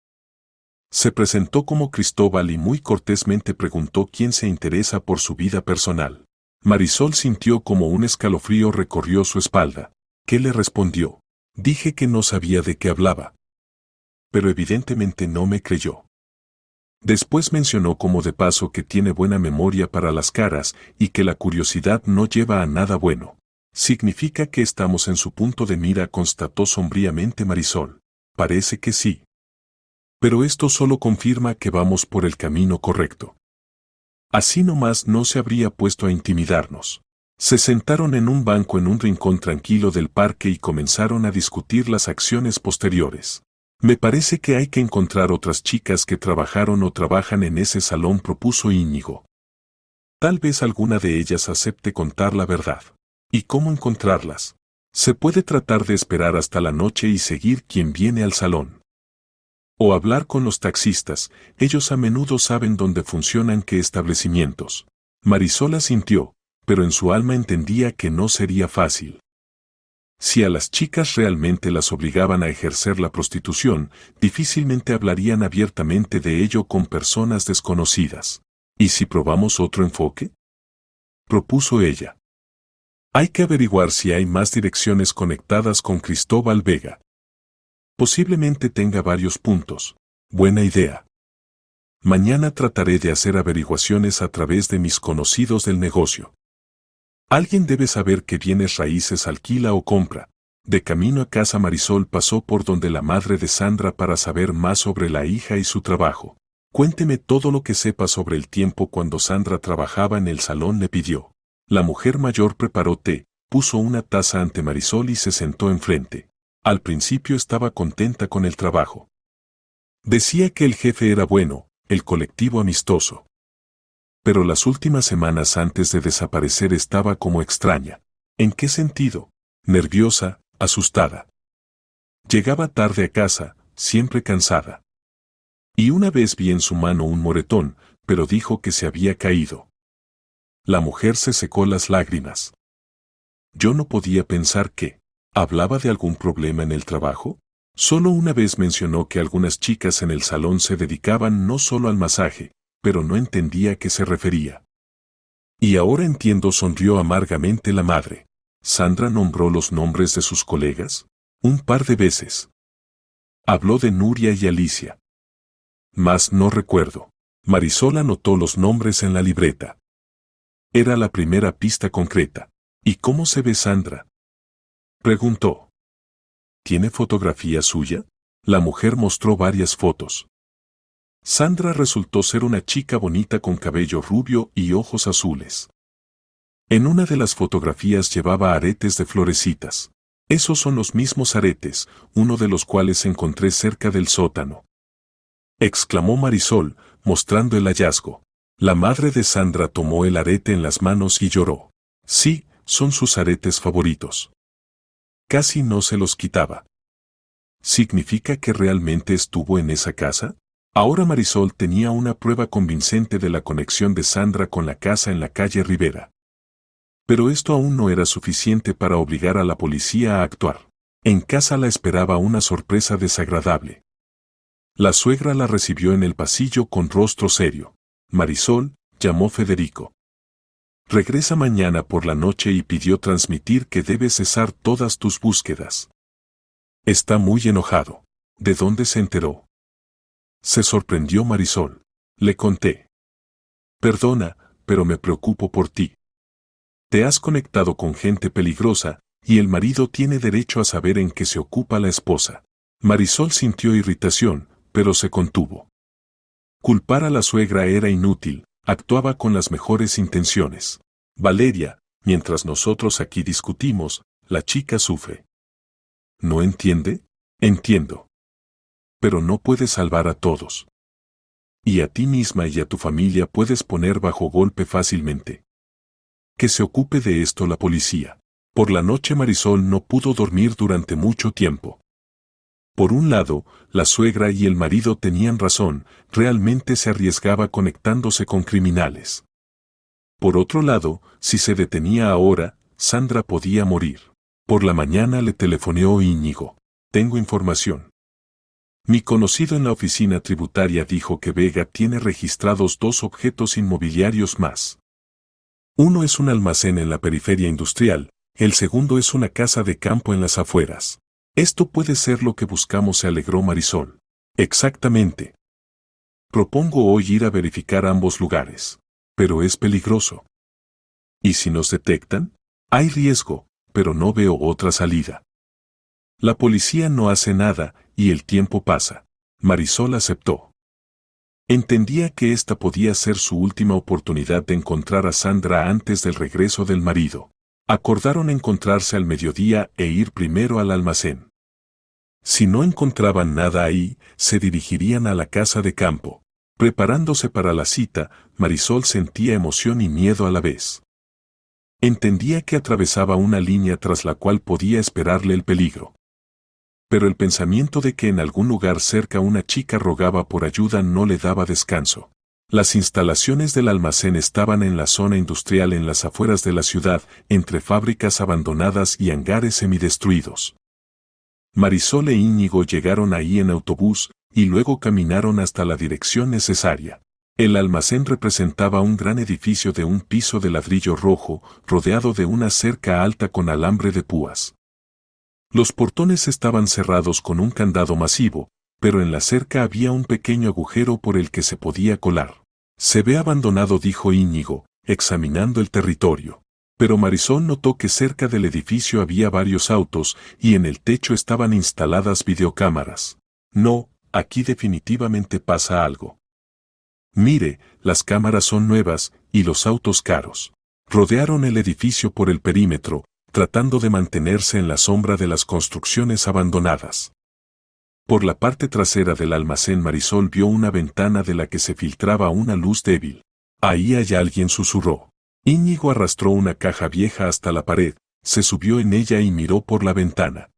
Se presentó como Cristóbal y muy cortésmente preguntó quién se interesa por su vida personal. Marisol sintió como un escalofrío recorrió su espalda. ¿Qué le respondió? Dije que no sabía de qué hablaba. Pero evidentemente no me creyó. Después mencionó como de paso que tiene buena memoria para las caras y que la curiosidad no lleva a nada bueno. Significa que estamos en su punto de mira, constató sombríamente Marisol. Parece que sí. Pero esto solo confirma que vamos por el camino correcto. Así nomás no se habría puesto a intimidarnos. Se sentaron en un banco en un rincón tranquilo del parque y comenzaron a discutir las acciones posteriores. Me parece que hay que encontrar otras chicas que trabajaron o trabajan en ese salón, propuso Íñigo. Tal vez alguna de ellas acepte contar la verdad. ¿Y cómo encontrarlas? Se puede tratar de esperar hasta la noche y seguir quien viene al salón. O hablar con los taxistas, ellos a menudo saben dónde funcionan qué establecimientos. Marisol asintió, pero en su alma entendía que no sería fácil. Si a las chicas realmente las obligaban a ejercer la prostitución, difícilmente hablarían abiertamente de ello con personas desconocidas. ¿Y si probamos otro enfoque? Propuso ella. Hay que averiguar si hay más direcciones conectadas con Cristóbal Vega. Posiblemente tenga varios puntos. Buena idea. Mañana trataré de hacer averiguaciones a través de mis conocidos del negocio. Alguien debe saber qué bienes raíces alquila o compra. De camino a casa Marisol pasó por donde la madre de Sandra para saber más sobre la hija y su trabajo. Cuénteme todo lo que sepa sobre el tiempo cuando Sandra trabajaba en el salón, le pidió. La mujer mayor preparó té, puso una taza ante Marisol y se sentó enfrente. Al principio estaba contenta con el trabajo. Decía que el jefe era bueno, el colectivo amistoso. Pero las últimas semanas antes de desaparecer estaba como extraña. ¿En qué sentido? Nerviosa, asustada. Llegaba tarde a casa, siempre cansada. Y una vez vi en su mano un moretón, pero dijo que se había caído. La mujer se secó las lágrimas. Yo no podía pensar que ¿hablaba de algún problema en el trabajo? Solo una vez mencionó que algunas chicas en el salón se dedicaban no solo al masaje, pero no entendía a qué se refería. Y ahora entiendo, sonrió amargamente la madre. ¿Sandra nombró los nombres de sus colegas? Un par de veces. Habló de Nuria y Alicia. Mas no recuerdo. Marisol anotó los nombres en la libreta. Era la primera pista concreta. ¿Y cómo se ve Sandra?, preguntó. ¿Tiene fotografía suya? La mujer mostró varias fotos. Sandra resultó ser una chica bonita con cabello rubio y ojos azules. En una de las fotografías llevaba aretes de florecitas. Esos son los mismos aretes, uno de los cuales encontré cerca del sótano, exclamó Marisol, mostrando el hallazgo. La madre de Sandra tomó el arete en las manos y lloró. Sí, son sus aretes favoritos. Casi no se los quitaba. ¿Significa que realmente estuvo en esa casa? Ahora Marisol tenía una prueba convincente de la conexión de Sandra con la casa en la calle Rivera. Pero esto aún no era suficiente para obligar a la policía a actuar. En casa la esperaba una sorpresa desagradable. La suegra la recibió en el pasillo con rostro serio. Marisol, llamó Federico. Regresa mañana por la noche y pidió transmitir que debes cesar todas tus búsquedas. Está muy enojado. ¿De dónde se enteró? Se sorprendió Marisol. Le conté. Perdona, pero me preocupo por ti. Te has conectado con gente peligrosa, y el marido tiene derecho a saber en qué se ocupa la esposa. Marisol sintió irritación, pero se contuvo. Culpar a la suegra era inútil, actuaba con las mejores intenciones. Valeria, mientras nosotros aquí discutimos, la chica sufre. ¿No entiende? Entiendo. Pero no puedes salvar a todos. Y a ti misma y a tu familia puedes poner bajo golpe fácilmente. Que se ocupe de esto la policía. Por la noche Marisol no pudo dormir durante mucho tiempo. Por un lado, la suegra y el marido tenían razón, realmente se arriesgaba conectándose con criminales. Por otro lado, si se detenía ahora, Sandra podía morir. Por la mañana le telefoneó Íñigo. Tengo información. Mi conocido en la oficina tributaria dijo que Vega tiene registrados 2 objetos inmobiliarios más. Uno es un almacén en la periferia industrial, el segundo es una casa de campo en las afueras. Esto puede ser lo que buscamos, se alegró Marisol. Exactamente. Propongo hoy ir a verificar ambos lugares. Pero es peligroso. ¿Y si nos detectan? Hay riesgo, pero no veo otra salida. La policía no hace nada, y el tiempo pasa. Marisol aceptó. Entendía que esta podía ser su última oportunidad de encontrar a Sandra antes del regreso del marido. Acordaron encontrarse al mediodía e ir primero al almacén. Si no encontraban nada ahí, se dirigirían a la casa de campo. Preparándose para la cita, Marisol sentía emoción y miedo a la vez. Entendía que atravesaba una línea tras la cual podía esperarle el peligro. Pero el pensamiento de que en algún lugar cerca una chica rogaba por ayuda no le daba descanso. Las instalaciones del almacén estaban en la zona industrial en las afueras de la ciudad, entre fábricas abandonadas y hangares semidestruidos. Marisol e Íñigo llegaron ahí en autobús, y luego caminaron hasta la dirección necesaria. El almacén representaba un gran edificio de un piso de ladrillo rojo, rodeado de una cerca alta con alambre de púas. Los portones estaban cerrados con un candado masivo, pero en la cerca había un pequeño agujero por el que se podía colar. Se ve abandonado, dijo Íñigo, examinando el territorio. Pero Marisol notó que cerca del edificio había varios autos y en el techo estaban instaladas videocámaras. No, aquí definitivamente pasa algo. Mire, las cámaras son nuevas y los autos caros. Rodearon el edificio por el perímetro, tratando de mantenerse en la sombra de las construcciones abandonadas. Por la parte trasera del almacén Marisol vio una ventana de la que se filtraba una luz débil. Ahí hay alguien, susurró. Íñigo arrastró una caja vieja hasta la pared, se subió en ella y miró por la ventana.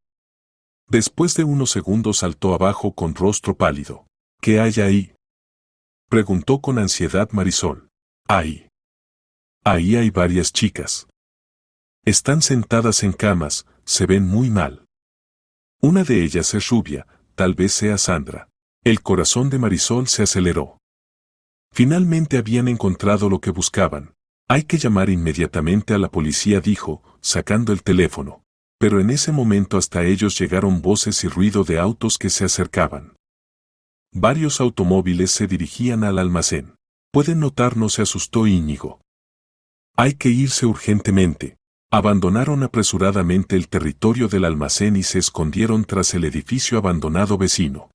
Después de unos segundos saltó abajo con rostro pálido. ¿Qué hay ahí?, preguntó con ansiedad Marisol. Ahí hay varias chicas. Están sentadas en camas, se ven muy mal. Una de ellas es rubia, tal vez sea Sandra. El corazón de Marisol se aceleró. Finalmente habían encontrado lo que buscaban. Hay que llamar inmediatamente a la policía, dijo, sacando el teléfono. Pero en ese momento hasta ellos llegaron voces y ruido de autos que se acercaban. Varios automóviles se dirigían al almacén. Pueden notarnos, se asustó Íñigo. Hay que irse urgentemente. Abandonaron apresuradamente el territorio del almacén y se escondieron tras el edificio abandonado vecino.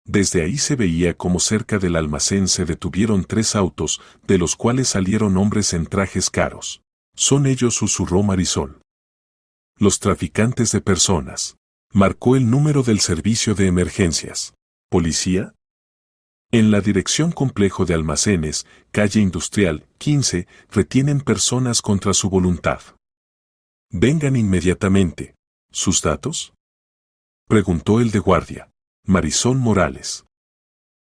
Desde ahí se veía cómo cerca del almacén se detuvieron 3 autos, de los cuales salieron hombres en trajes caros. Son ellos, susurró Marisol. Los traficantes de personas. Marcó el número del servicio de emergencias. ¿Policía? En la dirección Complejo de Almacenes, calle Industrial, 15, retienen personas contra su voluntad. Vengan inmediatamente. ¿Sus datos? Preguntó el de guardia. Marisol Morales.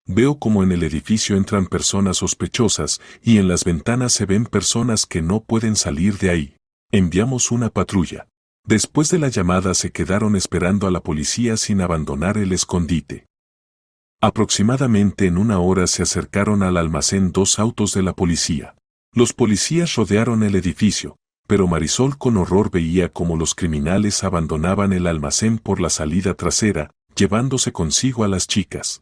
Veo como en el edificio entran personas sospechosas y en las ventanas se ven personas que no pueden salir de ahí. Enviamos una patrulla. Después de la llamada se quedaron esperando a la policía sin abandonar el escondite. Aproximadamente en una hora se acercaron al almacén 2 autos de la policía. Los policías rodearon el edificio, pero Marisol con horror veía cómo los criminales abandonaban el almacén por la salida trasera, llevándose consigo a las chicas.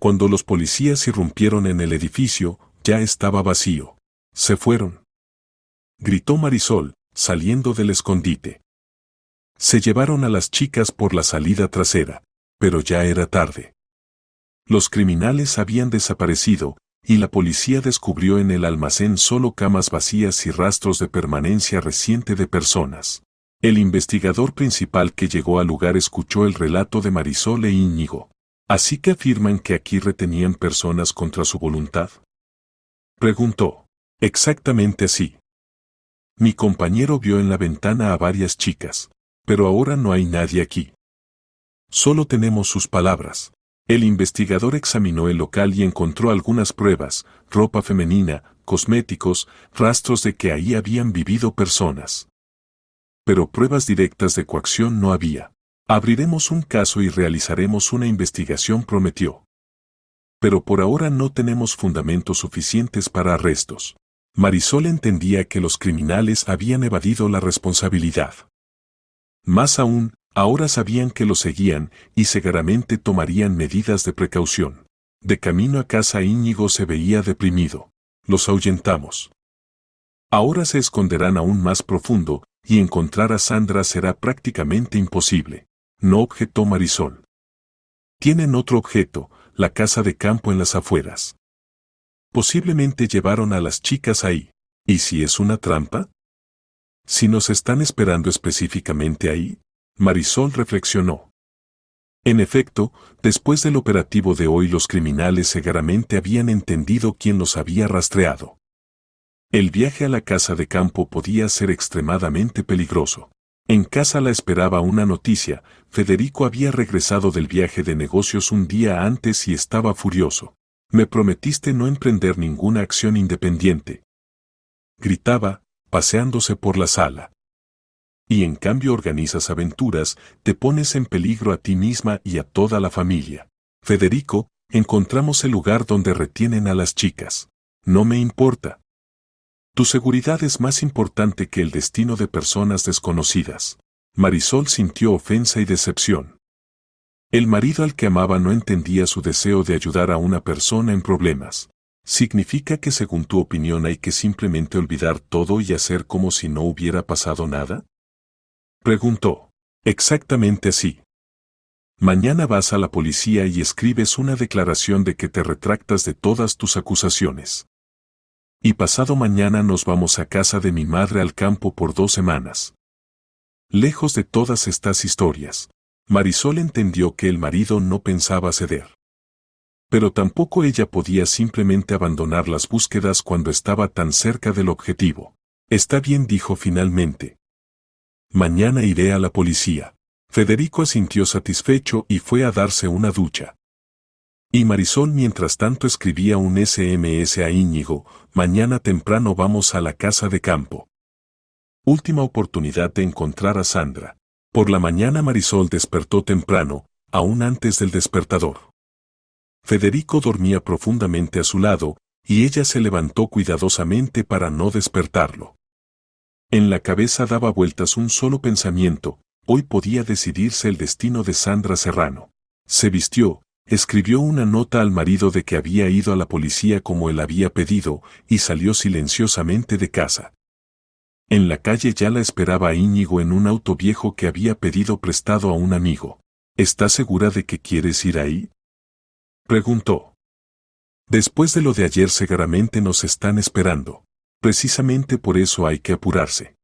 Cuando los policías irrumpieron en el edificio, ya estaba vacío. Se fueron. Gritó Marisol, saliendo del escondite. Se llevaron a las chicas por la salida trasera, pero ya era tarde. Los criminales habían desaparecido, y la policía descubrió en el almacén solo camas vacías y rastros de permanencia reciente de personas. El investigador principal que llegó al lugar escuchó el relato de Marisol e Íñigo. ¿Así que afirman que aquí retenían personas contra su voluntad? Preguntó. Exactamente así. Mi compañero vio en la ventana a varias chicas, pero ahora no hay nadie aquí. Solo tenemos sus palabras. El investigador examinó el local y encontró algunas pruebas, ropa femenina, cosméticos, rastros de que ahí habían vivido personas. Pero pruebas directas de coacción no había. Abriremos un caso y realizaremos una investigación, prometió. Pero por ahora no tenemos fundamentos suficientes para arrestos. Marisol entendía que los criminales habían evadido la responsabilidad. Más aún, ahora sabían que lo seguían y seguramente tomarían medidas de precaución. De camino a casa Íñigo se veía deprimido. Los ahuyentamos. Ahora se esconderán aún más profundo y encontrar a Sandra será prácticamente imposible. No, objetó Marisol. Tienen otro objeto, la casa de campo en las afueras. Posiblemente llevaron a las chicas ahí. ¿Y si es una trampa? ¿Si nos están esperando específicamente ahí? Marisol reflexionó. En efecto, después del operativo de hoy los criminales seguramente habían entendido quién los había rastreado. El viaje a la casa de campo podía ser extremadamente peligroso. En casa la esperaba una noticia. Federico había regresado del viaje de negocios un día antes y estaba furioso. Me prometiste no emprender ninguna acción independiente. Gritaba, paseándose por la sala. Y en cambio organizas aventuras, te pones en peligro a ti misma y a toda la familia. Federico, encontramos el lugar donde retienen a las chicas. No me importa. Tu seguridad es más importante que el destino de personas desconocidas. Marisol sintió ofensa y decepción. El marido al que amaba no entendía su deseo de ayudar a una persona en problemas. ¿Significa que según tu opinión hay que simplemente olvidar todo y hacer como si no hubiera pasado nada? Preguntó. Exactamente así. Mañana vas a la policía y escribes una declaración de que te retractas de todas tus acusaciones. Y pasado mañana nos vamos a casa de mi madre al campo por 2 semanas. Lejos de todas estas historias, Marisol entendió que el marido no pensaba ceder. Pero tampoco ella podía simplemente abandonar las búsquedas cuando estaba tan cerca del objetivo. Está bien, dijo finalmente. Mañana iré a la policía. Federico asintió satisfecho y fue a darse una ducha. Y Marisol mientras tanto escribía un SMS a Íñigo: mañana temprano vamos a la casa de campo. Última oportunidad de encontrar a Sandra. Por la mañana Marisol despertó temprano, aún antes del despertador. Federico dormía profundamente a su lado, y ella se levantó cuidadosamente para no despertarlo. En la cabeza daba vueltas un solo pensamiento: hoy podía decidirse el destino de Sandra Serrano. Se vistió, escribió una nota al marido de que había ido a la policía como él había pedido, y salió silenciosamente de casa. En la calle ya la esperaba Íñigo en un auto viejo que había pedido prestado a un amigo. ¿Estás segura de que quieres ir ahí?, preguntó. Después de lo de ayer seguramente nos están esperando. Precisamente por eso hay que apurarse.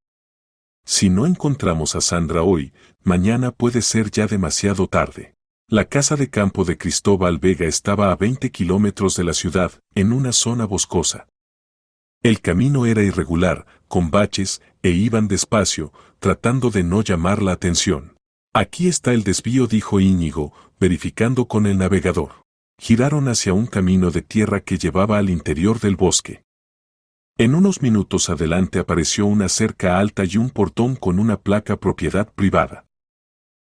Si no encontramos a Sandra hoy, mañana puede ser ya demasiado tarde. La casa de campo de Cristóbal Vega estaba a 20 kilómetros de la ciudad, en una zona boscosa. El camino era irregular, con baches, e iban despacio, tratando de no llamar la atención. Aquí está el desvío, dijo Íñigo, verificando con el navegador. Giraron hacia un camino de tierra que llevaba al interior del bosque. En unos minutos adelante apareció una cerca alta y un portón con una placa propiedad privada.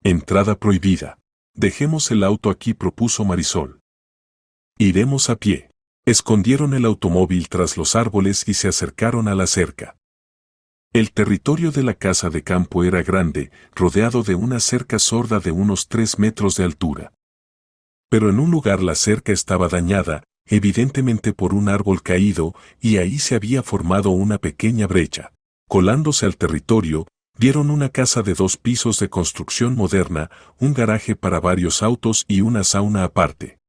Entrada prohibida. Dejemos el auto aquí, propuso Marisol. Iremos a pie. Escondieron el automóvil tras los árboles y se acercaron a la cerca. El territorio de la casa de campo era grande, rodeado de una cerca sorda de unos 3 metros de altura. Pero en un lugar la cerca estaba dañada, evidentemente por un árbol caído, y ahí se había formado una pequeña brecha. Colándose al territorio, vieron una casa de 2 pisos de construcción moderna, un garaje para varios autos y una sauna aparte.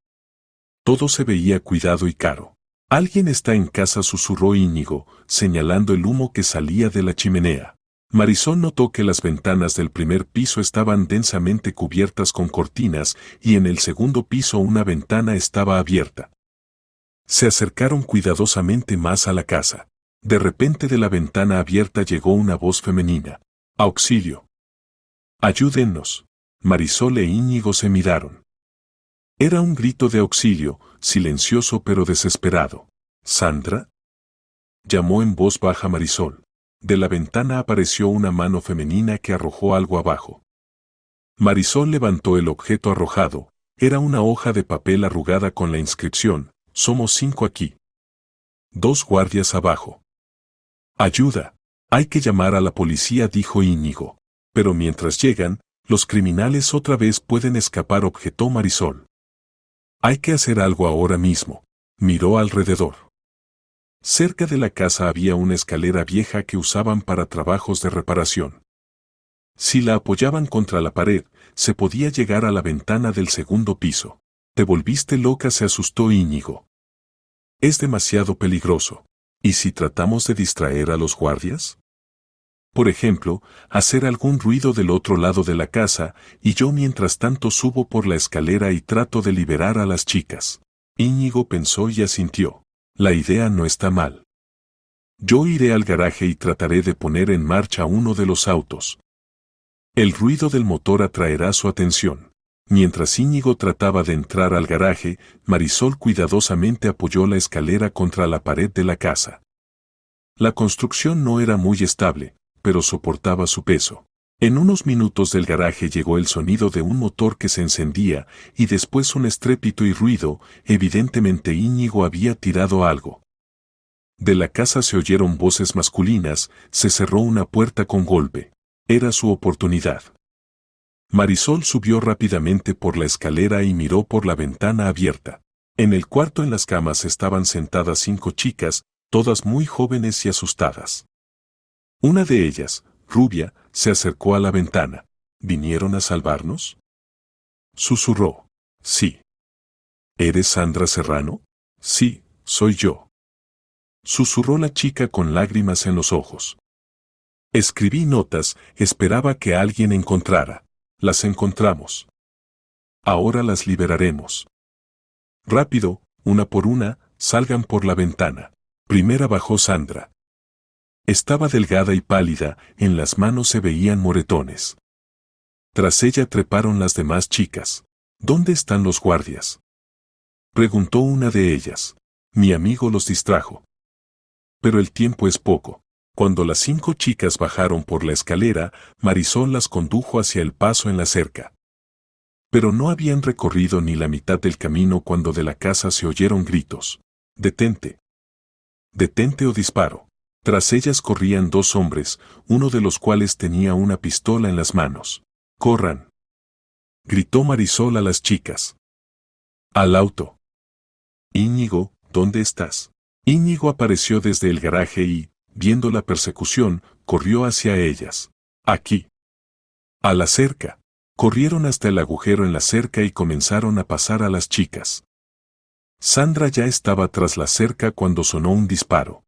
Todo se veía cuidado y caro. Alguien está en casa, susurró Íñigo, señalando el humo que salía de la chimenea. Marisol notó que las ventanas del primer piso estaban densamente cubiertas con cortinas y en el segundo piso una ventana estaba abierta. Se acercaron cuidadosamente más a la casa. De repente de la ventana abierta llegó una voz femenina. ¡Auxilio! ¡Ayúdennos! Marisol e Íñigo se miraron. Era un grito de auxilio, silencioso pero desesperado. ¿Sandra? Llamó en voz baja Marisol. De la ventana apareció una mano femenina que arrojó algo abajo. Marisol levantó el objeto arrojado. Era una hoja de papel arrugada con la inscripción: «Somos 5 aquí. 2 guardias abajo». «Ayuda. Hay que llamar a la policía», dijo Íñigo. «Pero mientras llegan, los criminales otra vez pueden escapar», objetó Marisol. «Hay que hacer algo ahora mismo». Miró alrededor. Cerca de la casa había una escalera vieja que usaban para trabajos de reparación. Si la apoyaban contra la pared, se podía llegar a la ventana del segundo piso. «¿Te volviste loca?», se asustó Íñigo. «Es demasiado peligroso. ¿Y si tratamos de distraer a los guardias? Por ejemplo, hacer algún ruido del otro lado de la casa, y yo mientras tanto subo por la escalera y trato de liberar a las chicas». Íñigo pensó y asintió. La idea no está mal. Yo iré al garaje y trataré de poner en marcha uno de los autos. El ruido del motor atraerá su atención. Mientras Íñigo trataba de entrar al garaje, Marisol cuidadosamente apoyó la escalera contra la pared de la casa. La construcción no era muy estable, pero soportaba su peso. En unos minutos del garaje llegó el sonido de un motor que se encendía, y después un estrépito y ruido. Evidentemente Íñigo había tirado algo. De la casa se oyeron voces masculinas, se cerró una puerta con golpe. Era su oportunidad. Marisol subió rápidamente por la escalera y miró por la ventana abierta. En el cuarto en las camas estaban sentadas 5 chicas, todas muy jóvenes y asustadas. Una de ellas, rubia, se acercó a la ventana. ¿Vinieron a salvarnos?, susurró. «Sí». «¿Eres Sandra Serrano?». «Sí, soy yo», susurró la chica con lágrimas en los ojos. «Escribí notas, esperaba que alguien encontrara. Las encontramos. Ahora las liberaremos. Rápido, una por una, salgan por la ventana». Primera bajó Sandra. Estaba delgada y pálida, en las manos se veían moretones. Tras ella treparon las demás chicas. «¿Dónde están los guardias?», preguntó una de ellas. «Mi amigo los distrajo». Pero el tiempo es poco. Cuando las 5 chicas bajaron por la escalera, Marisol las condujo hacia el paso en la cerca. Pero no habían recorrido ni la mitad del camino cuando de la casa se oyeron gritos. «Detente. Detente o disparo». Tras ellas corrían 2 hombres, uno de los cuales tenía una pistola en las manos. «¡Corran!», gritó Marisol a las chicas. «Al auto». «Íñigo, ¿dónde estás?». Íñigo apareció desde el garaje y, viendo la persecución, corrió hacia ellas. «Aquí». «A la cerca». Corrieron hasta el agujero en la cerca y comenzaron a pasar a las chicas. Sandra ya estaba tras la cerca cuando sonó un disparo.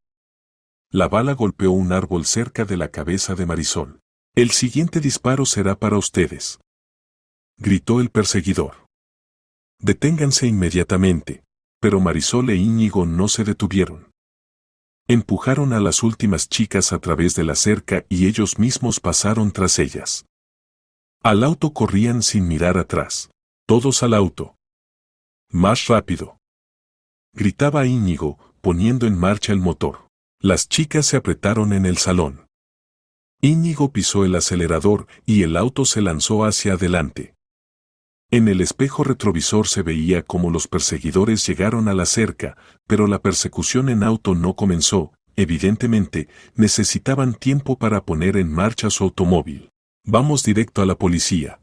La bala golpeó un árbol cerca de la cabeza de Marisol. «El siguiente disparo será para ustedes», gritó el perseguidor. «Deténganse inmediatamente», pero Marisol e Íñigo no se detuvieron. Empujaron a las últimas chicas a través de la cerca y ellos mismos pasaron tras ellas. Al auto corrían sin mirar atrás. Todos al auto. Más rápido. Gritaba Íñigo, poniendo en marcha el motor. Las chicas se apretaron en el salón. Íñigo pisó el acelerador y el auto se lanzó hacia adelante. En el espejo retrovisor se veía cómo los perseguidores llegaron a la cerca, pero la persecución en auto no comenzó. Evidentemente, necesitaban tiempo para poner en marcha su automóvil. Vamos directo a la policía,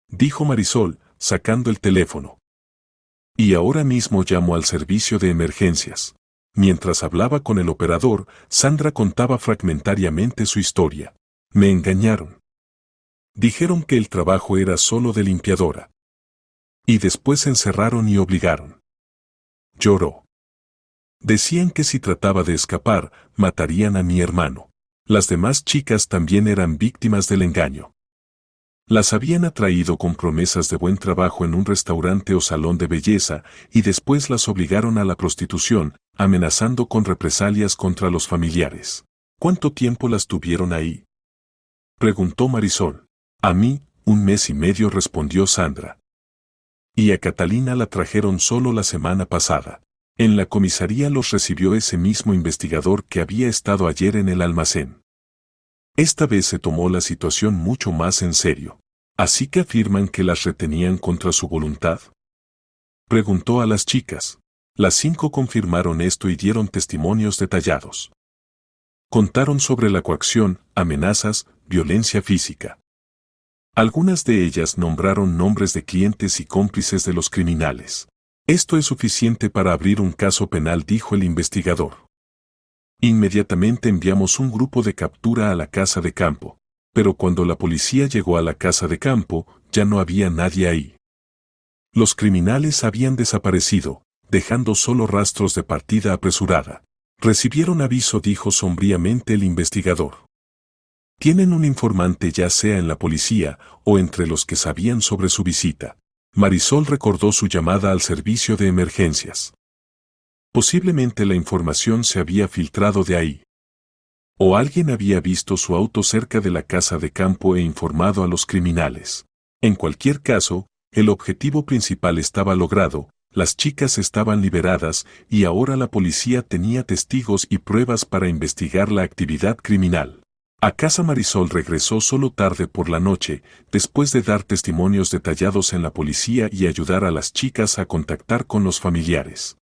dijo Marisol, sacando el teléfono. Y ahora mismo llamo al servicio de emergencias. Mientras hablaba con el operador, Sandra contaba fragmentariamente su historia. Me engañaron. Dijeron que el trabajo era solo de limpiadora. Y después encerraron y obligaron. Lloró. Decían que si trataba de escapar, matarían a mi hermano. Las demás chicas también eran víctimas del engaño. Las habían atraído con promesas de buen trabajo en un restaurante o salón de belleza y después las obligaron a la prostitución, amenazando con represalias contra los familiares. ¿Cuánto tiempo las tuvieron ahí?, preguntó Marisol. A mí, 1 mes y medio, respondió Sandra. Y a Catalina la trajeron solo la semana pasada. En la comisaría los recibió ese mismo investigador que había estado ayer en el almacén. Esta vez se tomó la situación mucho más en serio. ¿Así que afirman que las retenían contra su voluntad?, preguntó a las chicas. Las 5 confirmaron esto y dieron testimonios detallados. Contaron sobre la coacción, amenazas, violencia física. Algunas de ellas nombraron nombres de clientes y cómplices de los criminales. Esto es suficiente para abrir un caso penal, dijo el investigador. Inmediatamente enviamos un grupo de captura a la casa de campo, pero cuando la policía llegó a la casa de campo, ya no había nadie ahí. Los criminales habían desaparecido, dejando solo rastros de partida apresurada. Recibieron aviso, dijo sombríamente el investigador. Tienen un informante, ya sea en la policía o entre los que sabían sobre su visita. Marisol recordó su llamada al servicio de emergencias. Posiblemente la información se había filtrado de ahí. O alguien había visto su auto cerca de la casa de campo e informado a los criminales. En cualquier caso, el objetivo principal estaba logrado, las chicas estaban liberadas y ahora la policía tenía testigos y pruebas para investigar la actividad criminal. A casa Marisol regresó solo tarde por la noche, después de dar testimonios detallados en la policía y ayudar a las chicas a contactar con los familiares.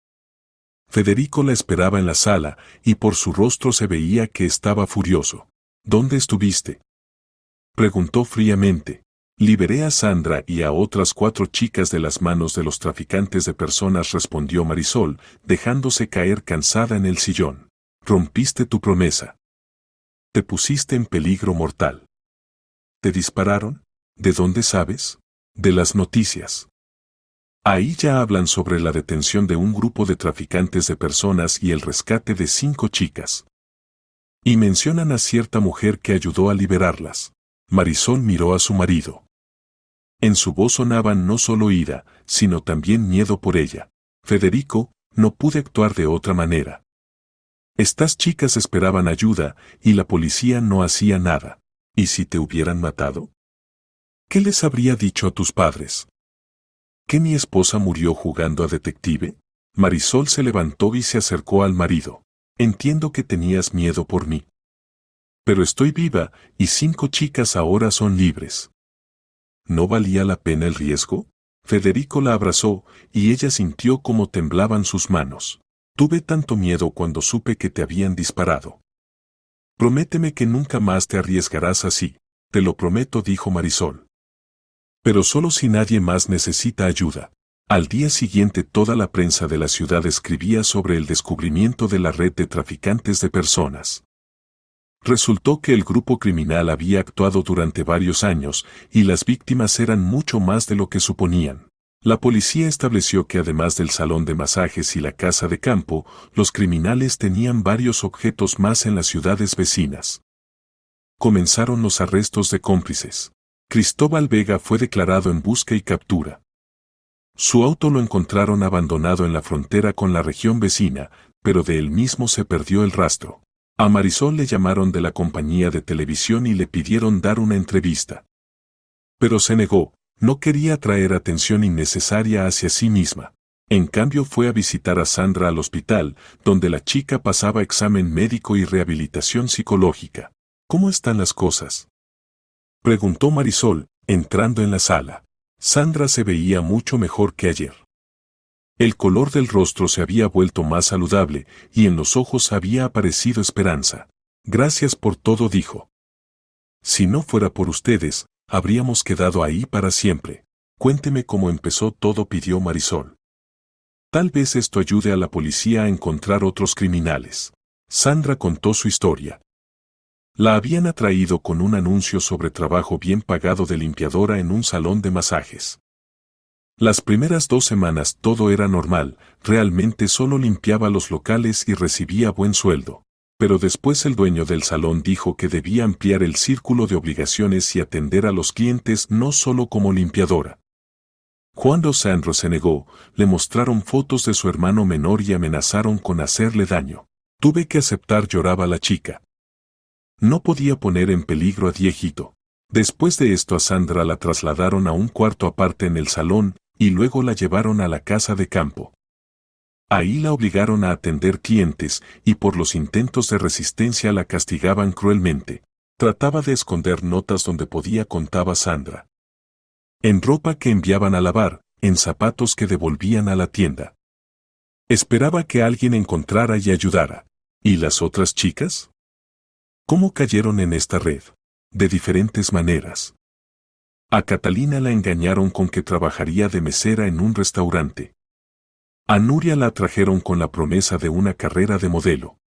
Federico la esperaba en la sala, y por su rostro se veía que estaba furioso. ¿Dónde estuviste?, preguntó fríamente. Liberé a Sandra y a otras 4 chicas de las manos de los traficantes de personas, respondió Marisol, dejándose caer cansada en el sillón. Rompiste tu promesa. Te pusiste en peligro mortal. ¿Te dispararon? ¿De dónde sabes? De las noticias. Ahí ya hablan sobre la detención de un grupo de traficantes de personas y el rescate de 5 chicas. Y mencionan a cierta mujer que ayudó a liberarlas. Marisol miró a su marido. En su voz sonaban no solo ira, sino también miedo por ella. Federico, no pude actuar de otra manera. Estas chicas esperaban ayuda y la policía no hacía nada. ¿Y si te hubieran matado? ¿Qué les habría dicho a tus padres? ¿Que mi esposa murió jugando a detective? Marisol se levantó y se acercó al marido. Entiendo que tenías miedo por mí. Pero estoy viva y 5 chicas ahora son libres. ¿No valía la pena el riesgo? Federico la abrazó y ella sintió cómo temblaban sus manos. Tuve tanto miedo cuando supe que te habían disparado. Prométeme que nunca más te arriesgarás así. Te lo prometo, dijo Marisol. Pero solo si nadie más necesita ayuda. Al día siguiente toda la prensa de la ciudad escribía sobre el descubrimiento de la red de traficantes de personas. Resultó que el grupo criminal había actuado durante varios años y las víctimas eran mucho más de lo que suponían. La policía estableció que además del salón de masajes y la casa de campo, los criminales tenían varios objetos más en las ciudades vecinas. Comenzaron los arrestos de cómplices. Cristóbal Vega fue declarado en busca y captura. Su auto lo encontraron abandonado en la frontera con la región vecina, pero de él mismo se perdió el rastro. A Marisol le llamaron de la compañía de televisión y le pidieron dar una entrevista. Pero se negó, no quería atraer atención innecesaria hacia sí misma. En cambio fue a visitar a Sandra al hospital, donde la chica pasaba examen médico y rehabilitación psicológica. ¿Cómo están las cosas?, preguntó Marisol, entrando en la sala. Sandra se veía mucho mejor que ayer. El color del rostro se había vuelto más saludable, y en los ojos había aparecido esperanza. Gracias por todo, dijo. Si no fuera por ustedes, habríamos quedado ahí para siempre. Cuénteme cómo empezó todo, pidió Marisol. Tal vez esto ayude a la policía a encontrar otros criminales. Sandra contó su historia. La habían atraído con un anuncio sobre trabajo bien pagado de limpiadora en un salón de masajes. Las primeras 2 semanas todo era normal, realmente solo limpiaba los locales y recibía buen sueldo. Pero después el dueño del salón dijo que debía ampliar el círculo de obligaciones y atender a los clientes no solo como limpiadora. Cuando Sandra se negó, le mostraron fotos de su hermano menor y amenazaron con hacerle daño. Tuve que aceptar, lloraba la chica. No podía poner en peligro a Diejito. Después de esto a Sandra la trasladaron a un cuarto aparte en el salón, y luego la llevaron a la casa de campo. Ahí la obligaron a atender clientes, y por los intentos de resistencia la castigaban cruelmente. Trataba de esconder notas donde podía, contaba Sandra. En ropa que enviaban a lavar, en zapatos que devolvían a la tienda. Esperaba que alguien encontrara y ayudara. ¿Y las otras chicas? ¿Cómo cayeron en esta red? De diferentes maneras. A Catalina la engañaron con que trabajaría de mesera en un restaurante. A Nuria la atrajeron con la promesa de una carrera de modelo.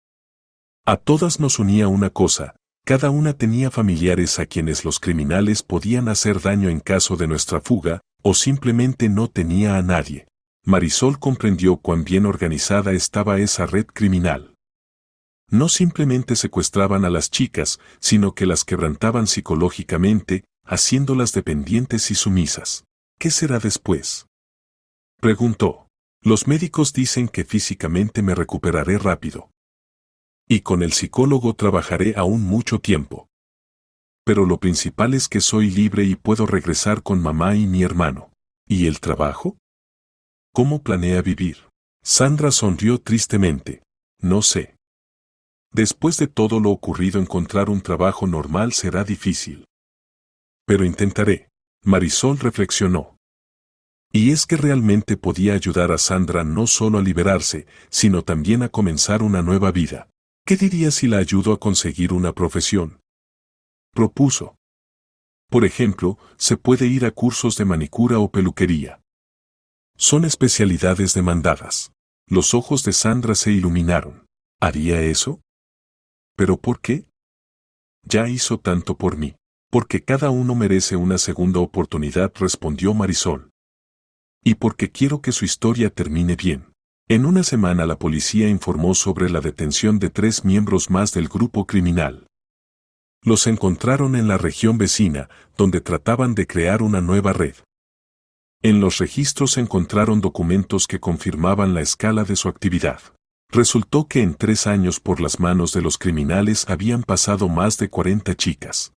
A todas nos unía una cosa, cada una tenía familiares a quienes los criminales podían hacer daño en caso de nuestra fuga, o simplemente no tenía a nadie. Marisol comprendió cuán bien organizada estaba esa red criminal. No simplemente secuestraban a las chicas, sino que las quebrantaban psicológicamente, haciéndolas dependientes y sumisas. ¿Qué será después?, preguntó. Los médicos dicen que físicamente me recuperaré rápido. Y con el psicólogo trabajaré aún mucho tiempo. Pero lo principal es que soy libre y puedo regresar con mamá y mi hermano. ¿Y el trabajo? ¿Cómo planea vivir? Sandra sonrió tristemente. No sé. Después de todo lo ocurrido, encontrar un trabajo normal será difícil. Pero intentaré. Marisol reflexionó. Y es que realmente podía ayudar a Sandra no solo a liberarse, sino también a comenzar una nueva vida. ¿Qué diría si la ayudo a conseguir una profesión?, propuso. Por ejemplo, se puede ir a cursos de manicura o peluquería. Son especialidades demandadas. Los ojos de Sandra se iluminaron. ¿Haría eso? ¿Pero por qué? Ya hizo tanto por mí. Porque cada uno merece una segunda oportunidad, respondió Marisol. Y porque quiero que su historia termine bien. En una semana la policía informó sobre la detención de 3 miembros más del grupo criminal. Los encontraron en la región vecina, donde trataban de crear una nueva red. En los registros encontraron documentos que confirmaban la escala de su actividad. Resultó que en 3 años por las manos de los criminales habían pasado más de 40 chicas.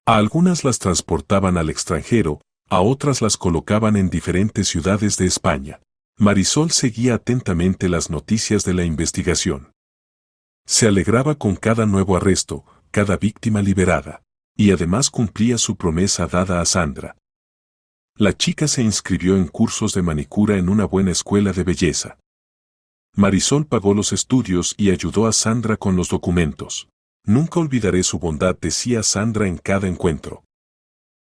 A algunas las transportaban al extranjero, a otras las colocaban en diferentes ciudades de España. Marisol seguía atentamente las noticias de la investigación. Se alegraba con cada nuevo arresto, cada víctima liberada, y además cumplía su promesa dada a Sandra. La chica se inscribió en cursos de manicura en una buena escuela de belleza. Marisol pagó los estudios y ayudó a Sandra con los documentos. Nunca olvidaré su bondad, decía Sandra en cada encuentro.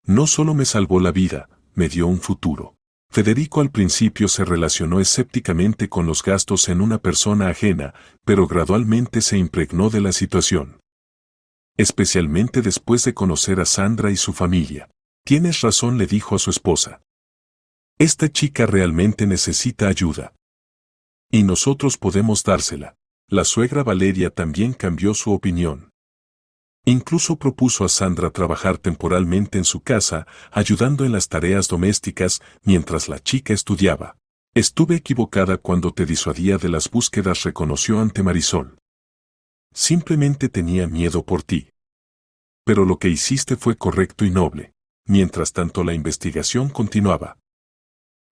No solo me salvó la vida, me dio un futuro. Federico al principio se relacionó escépticamente con los gastos en una persona ajena, pero gradualmente se impregnó de la situación. Especialmente después de conocer a Sandra y su familia. Tienes razón, le dijo a su esposa. Esta chica realmente necesita ayuda. Y nosotros podemos dársela. La suegra Valeria también cambió su opinión. Incluso propuso a Sandra trabajar temporalmente en su casa, ayudando en las tareas domésticas mientras la chica estudiaba. Estuve equivocada cuando te disuadía de las búsquedas, reconoció ante Marisol. Simplemente tenía miedo por ti. Pero lo que hiciste fue correcto y noble. Mientras tanto la investigación continuaba.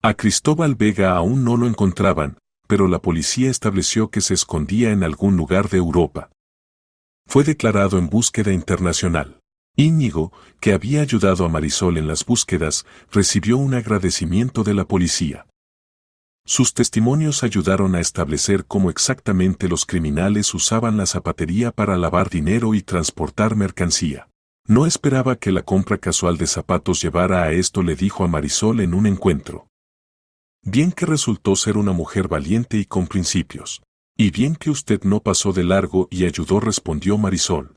A Cristóbal Vega aún no lo encontraban, pero la policía estableció que se escondía en algún lugar de Europa. Fue declarado en búsqueda internacional. Íñigo, que había ayudado a Marisol en las búsquedas, recibió un agradecimiento de la policía. Sus testimonios ayudaron a establecer cómo exactamente los criminales usaban la zapatería para lavar dinero y transportar mercancía. No esperaba que la compra casual de zapatos llevara a esto, le dijo a Marisol en un encuentro. Bien que resultó ser una mujer valiente y con principios. Y bien que usted no pasó de largo y ayudó, respondió Marisol.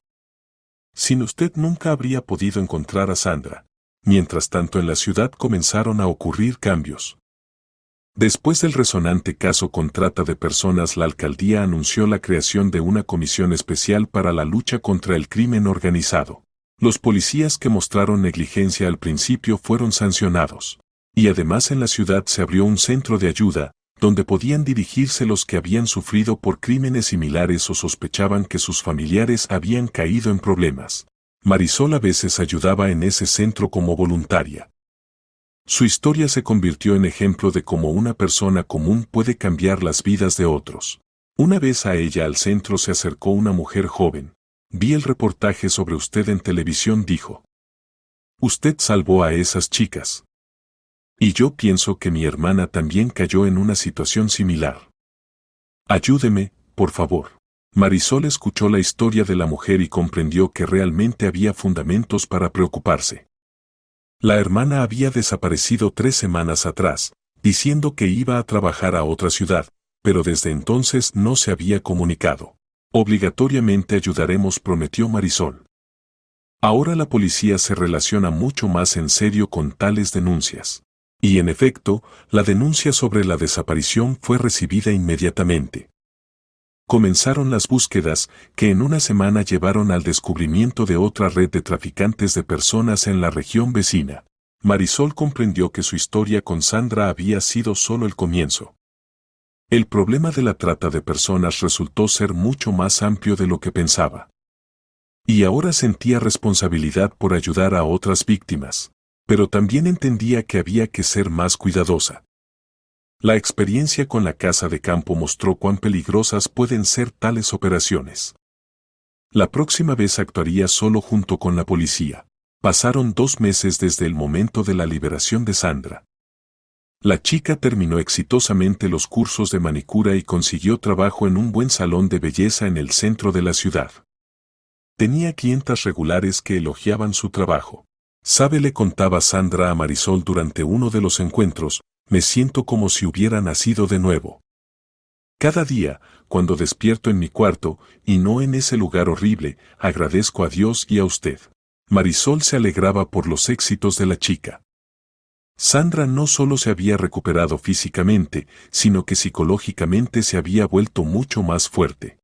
Sin usted nunca habría podido encontrar a Sandra. Mientras tanto en la ciudad comenzaron a ocurrir cambios. Después del resonante caso con trata de personas, la alcaldía anunció la creación de una comisión especial para la lucha contra el crimen organizado. Los policías que mostraron negligencia al principio fueron sancionados. Y además en la ciudad se abrió un centro de ayuda, donde podían dirigirse los que habían sufrido por crímenes similares o sospechaban que sus familiares habían caído en problemas. Marisol a veces ayudaba en ese centro como voluntaria. Su historia se convirtió en ejemplo de cómo una persona común puede cambiar las vidas de otros. Una vez a ella al centro se acercó una mujer joven. Vi el reportaje sobre usted en televisión, dijo. Usted salvó a esas chicas. Y yo pienso que mi hermana también cayó en una situación similar. Ayúdeme, por favor. Marisol escuchó la historia de la mujer y comprendió que realmente había fundamentos para preocuparse. La hermana había desaparecido 3 semanas atrás, diciendo que iba a trabajar a otra ciudad, pero desde entonces no se había comunicado. Obligatoriamente ayudaremos, prometió Marisol. Ahora la policía se relaciona mucho más en serio con tales denuncias. Y en efecto, la denuncia sobre la desaparición fue recibida inmediatamente. Comenzaron las búsquedas, que en una semana llevaron al descubrimiento de otra red de traficantes de personas en la región vecina. Marisol comprendió que su historia con Sandra había sido solo el comienzo. El problema de la trata de personas resultó ser mucho más amplio de lo que pensaba. Y ahora sentía responsabilidad por ayudar a otras víctimas, pero también entendía que había que ser más cuidadosa. La experiencia con la casa de campo mostró cuán peligrosas pueden ser tales operaciones. La próxima vez actuaría solo junto con la policía. Pasaron 2 meses desde el momento de la liberación de Sandra. La chica terminó exitosamente los cursos de manicura y consiguió trabajo en un buen salón de belleza en el centro de la ciudad. Tenía clientas regulares que elogiaban su trabajo. ¿Sabe?, le contaba Sandra a Marisol durante uno de los encuentros, me siento como si hubiera nacido de nuevo. Cada día, cuando despierto en mi cuarto, y no en ese lugar horrible, agradezco a Dios y a usted. Marisol se alegraba por los éxitos de la chica. Sandra no solo se había recuperado físicamente, sino que psicológicamente se había vuelto mucho más fuerte.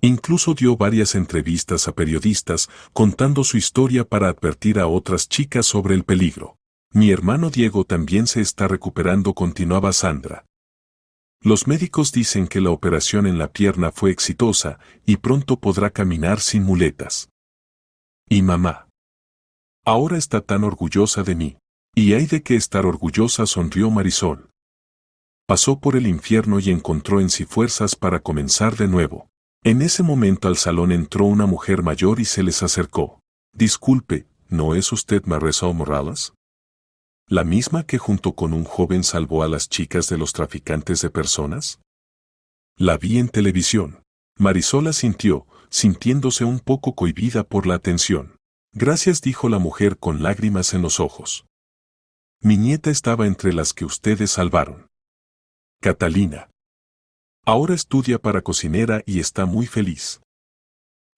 Incluso dio varias entrevistas a periodistas, contando su historia para advertir a otras chicas sobre el peligro. Mi hermano Diego también se está recuperando, continuaba Sandra. Los médicos dicen que la operación en la pierna fue exitosa y pronto podrá caminar sin muletas. Y mamá. Ahora está tan orgullosa de mí. Y hay de qué estar orgullosa, sonrió Marisol. Pasó por el infierno y encontró en sí fuerzas para comenzar de nuevo. En ese momento al salón entró una mujer mayor y se les acercó. Disculpe, ¿no es usted Marisol Morales? ¿La misma que junto con un joven salvó a las chicas de los traficantes de personas? La vi en televisión. Marisol asintió, sintiéndose un poco cohibida por la atención. Gracias, dijo la mujer con lágrimas en los ojos. Mi nieta estaba entre las que ustedes salvaron. Catalina. Ahora estudia para cocinera y está muy feliz.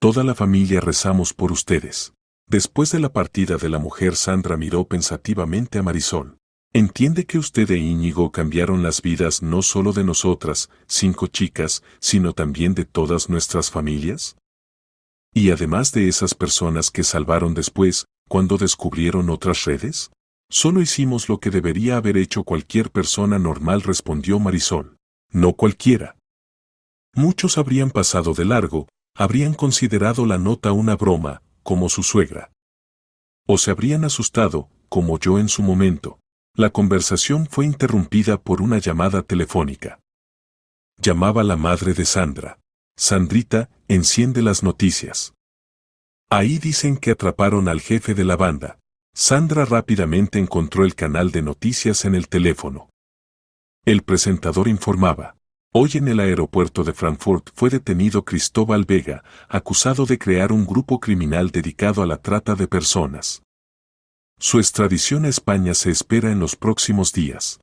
Toda la familia rezamos por ustedes. Después de la partida de la mujer, Sandra miró pensativamente a Marisol. ¿Entiende que usted e Íñigo cambiaron las vidas no solo de nosotras, 5 chicas, sino también de todas nuestras familias? Y además de esas personas que salvaron después, cuando descubrieron otras redes, solo hicimos lo que debería haber hecho cualquier persona normal, respondió Marisol. No cualquiera. Muchos habrían pasado de largo, habrían considerado la nota una broma, como su suegra. O se habrían asustado, como yo en su momento. La conversación fue interrumpida por una llamada telefónica. Llamaba la madre de Sandra. Sandrita, enciende las noticias. Ahí dicen que atraparon al jefe de la banda. Sandra rápidamente encontró el canal de noticias en el teléfono. El presentador informaba. Hoy en el aeropuerto de Frankfurt fue detenido Cristóbal Vega, acusado de crear un grupo criminal dedicado a la trata de personas. Su extradición a España se espera en los próximos días.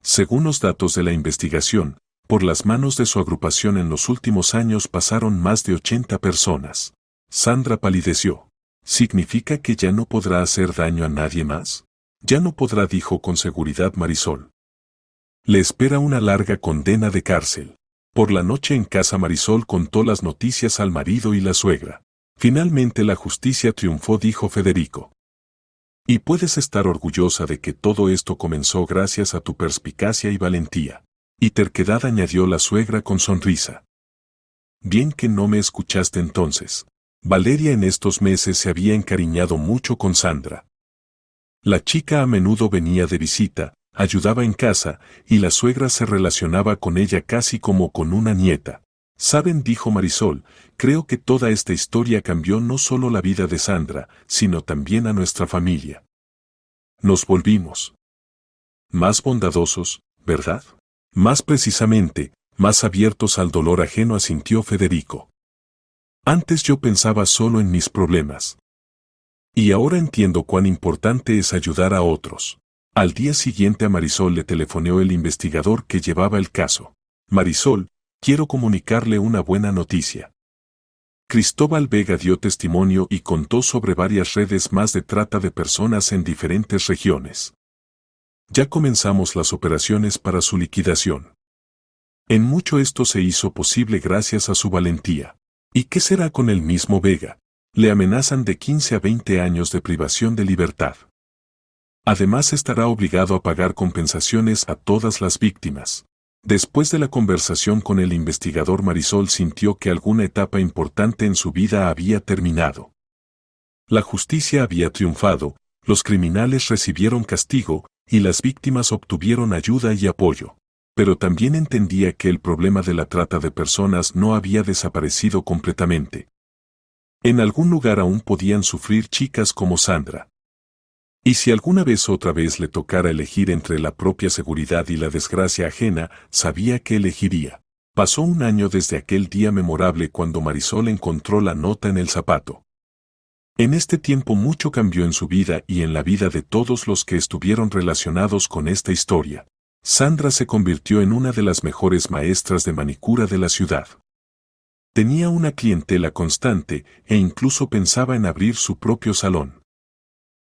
Según los datos de la investigación, por las manos de su agrupación en los últimos años pasaron más de 80 personas. Sandra palideció. ¿Significa que ya no podrá hacer daño a nadie más? Ya no podrá, dijo con seguridad Marisol. Le espera una larga condena de cárcel. Por la noche en casa Marisol contó las noticias al marido y la suegra. Finalmente la justicia triunfó, dijo Federico. Y puedes estar orgullosa de que todo esto comenzó gracias a tu perspicacia y valentía. Y terquedad, añadió la suegra con sonrisa. Bien que no me escuchaste entonces. Valeria en estos meses se había encariñado mucho con Sandra. La chica a menudo venía de visita, ayudaba en casa, y la suegra se relacionaba con ella casi como con una nieta. Saben, dijo Marisol, creo que toda esta historia cambió no solo la vida de Sandra, sino también a nuestra familia. Nos volvimos más bondadosos, ¿verdad? Más precisamente, más abiertos al dolor ajeno, asintió Federico. Antes yo pensaba solo en mis problemas. Y ahora entiendo cuán importante es ayudar a otros. Al día siguiente a Marisol le telefoneó el investigador que llevaba el caso. Marisol, quiero comunicarle una buena noticia. Cristóbal Vega dio testimonio y contó sobre varias redes más de trata de personas en diferentes regiones. Ya comenzamos las operaciones para su liquidación. En mucho esto se hizo posible gracias a su valentía. ¿Y qué será con el mismo Vega? Le amenazan de 15 a 20 años de privación de libertad. Además estará obligado a pagar compensaciones a todas las víctimas. Después de la conversación con el investigador, Marisol sintió que alguna etapa importante en su vida había terminado. La justicia había triunfado, los criminales recibieron castigo, y las víctimas obtuvieron ayuda y apoyo. Pero también entendía que el problema de la trata de personas no había desaparecido completamente. En algún lugar aún podían sufrir chicas como Sandra. Y si alguna vez otra vez le tocara elegir entre la propia seguridad y la desgracia ajena, sabía que elegiría. Pasó un año desde aquel día memorable cuando Marisol encontró la nota en el zapato. En este tiempo mucho cambió en su vida y en la vida de todos los que estuvieron relacionados con esta historia. Sandra se convirtió en una de las mejores maestras de manicura de la ciudad. Tenía una clientela constante e incluso pensaba en abrir su propio salón.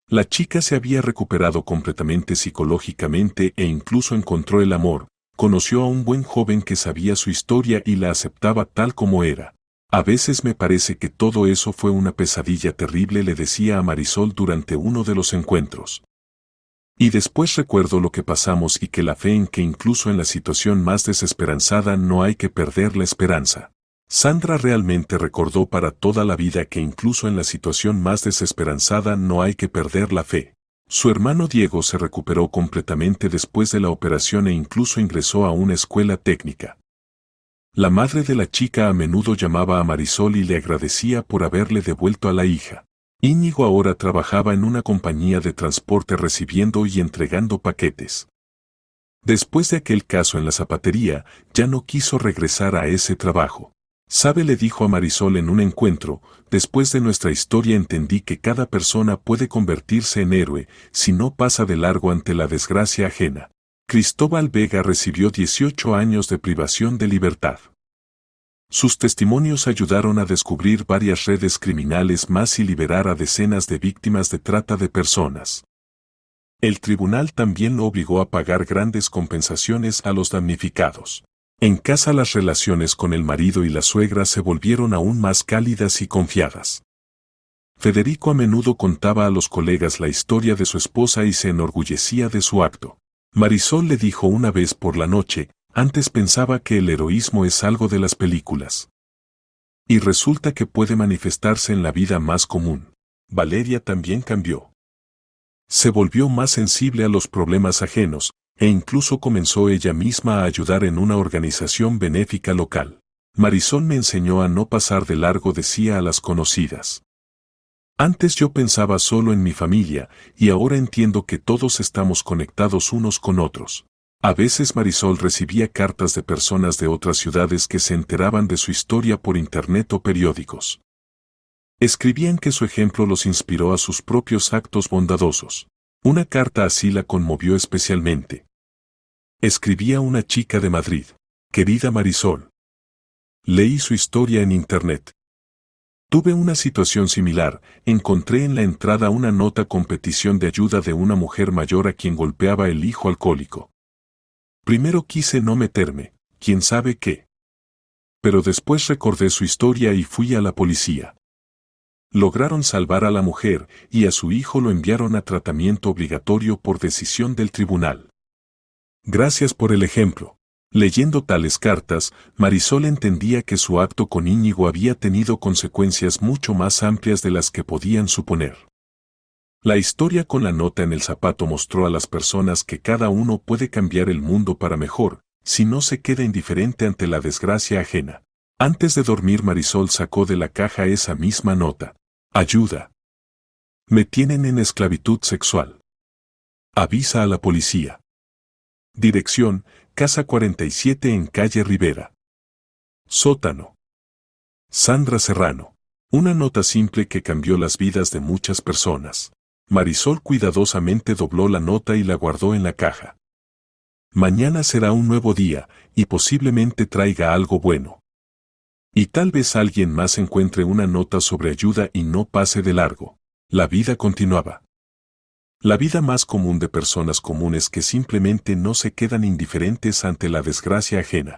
La chica se había recuperado completamente psicológicamente e incluso encontró el amor, conoció a un buen joven que sabía su historia y la aceptaba tal como era. A veces me parece que todo eso fue una pesadilla terrible, le decía a Marisol durante uno de los encuentros. Y después recuerdo lo que pasamos y que la fe en que incluso en la situación más desesperanzada no hay que perder la esperanza. Sandra realmente recordó para toda la vida que incluso en la situación más desesperanzada no hay que perder la fe. Su hermano Diego se recuperó completamente después de la operación e incluso ingresó a una escuela técnica. La madre de la chica a menudo llamaba a Marisol y le agradecía por haberle devuelto a la hija. Íñigo ahora trabajaba en una compañía de transporte recibiendo y entregando paquetes. Después de aquel caso en la zapatería, ya no quiso regresar a ese trabajo. ¿Sabe?, le dijo a Marisol en un encuentro, después de nuestra historia entendí que cada persona puede convertirse en héroe si no pasa de largo ante la desgracia ajena. Cristóbal Vega recibió 18 años de privación de libertad. Sus testimonios ayudaron a descubrir varias redes criminales más y liberar a decenas de víctimas de trata de personas. El tribunal también lo obligó a pagar grandes compensaciones a los damnificados. En casa las relaciones con el marido y la suegra se volvieron aún más cálidas y confiadas. Federico a menudo contaba a los colegas la historia de su esposa y se enorgullecía de su acto. Marisol le dijo una vez por la noche, antes pensaba que el heroísmo es algo de las películas. Y resulta que puede manifestarse en la vida más común. Valeria también cambió. Se volvió más sensible a los problemas ajenos, e incluso comenzó ella misma a ayudar en una organización benéfica local. Marisol me enseñó a no pasar de largo, decía a las conocidas. Antes yo pensaba solo en mi familia, y ahora entiendo que todos estamos conectados unos con otros. A veces Marisol recibía cartas de personas de otras ciudades que se enteraban de su historia por internet o periódicos. Escribían que su ejemplo los inspiró a sus propios actos bondadosos. Una carta así la conmovió especialmente. Escribía una chica de Madrid. Querida Marisol. Leí su historia en internet. Tuve una situación similar, encontré en la entrada una nota con petición de ayuda de una mujer mayor a quien golpeaba el hijo alcohólico. Primero quise no meterme, quién sabe qué. Pero después recordé su historia y fui a la policía. Lograron salvar a la mujer y a su hijo lo enviaron a tratamiento obligatorio por decisión del tribunal. Gracias por el ejemplo. Leyendo tales cartas, Marisol entendía que su acto con Íñigo había tenido consecuencias mucho más amplias de las que podían suponer. La historia con la nota en el zapato mostró a las personas que cada uno puede cambiar el mundo para mejor, si no se queda indiferente ante la desgracia ajena. Antes de dormir Marisol sacó de la caja esa misma nota. Ayuda. Me tienen en esclavitud sexual. Avisa a la policía. Dirección, Casa 47 en calle Rivera. Sótano. Sandra Serrano. Una nota simple que cambió las vidas de muchas personas. Marisol cuidadosamente dobló la nota y la guardó en la caja. Mañana será un nuevo día, y posiblemente traiga algo bueno. Y tal vez alguien más encuentre una nota sobre ayuda y no pase de largo. La vida continuaba. La vida más común de personas comunes que simplemente no se quedan indiferentes ante la desgracia ajena.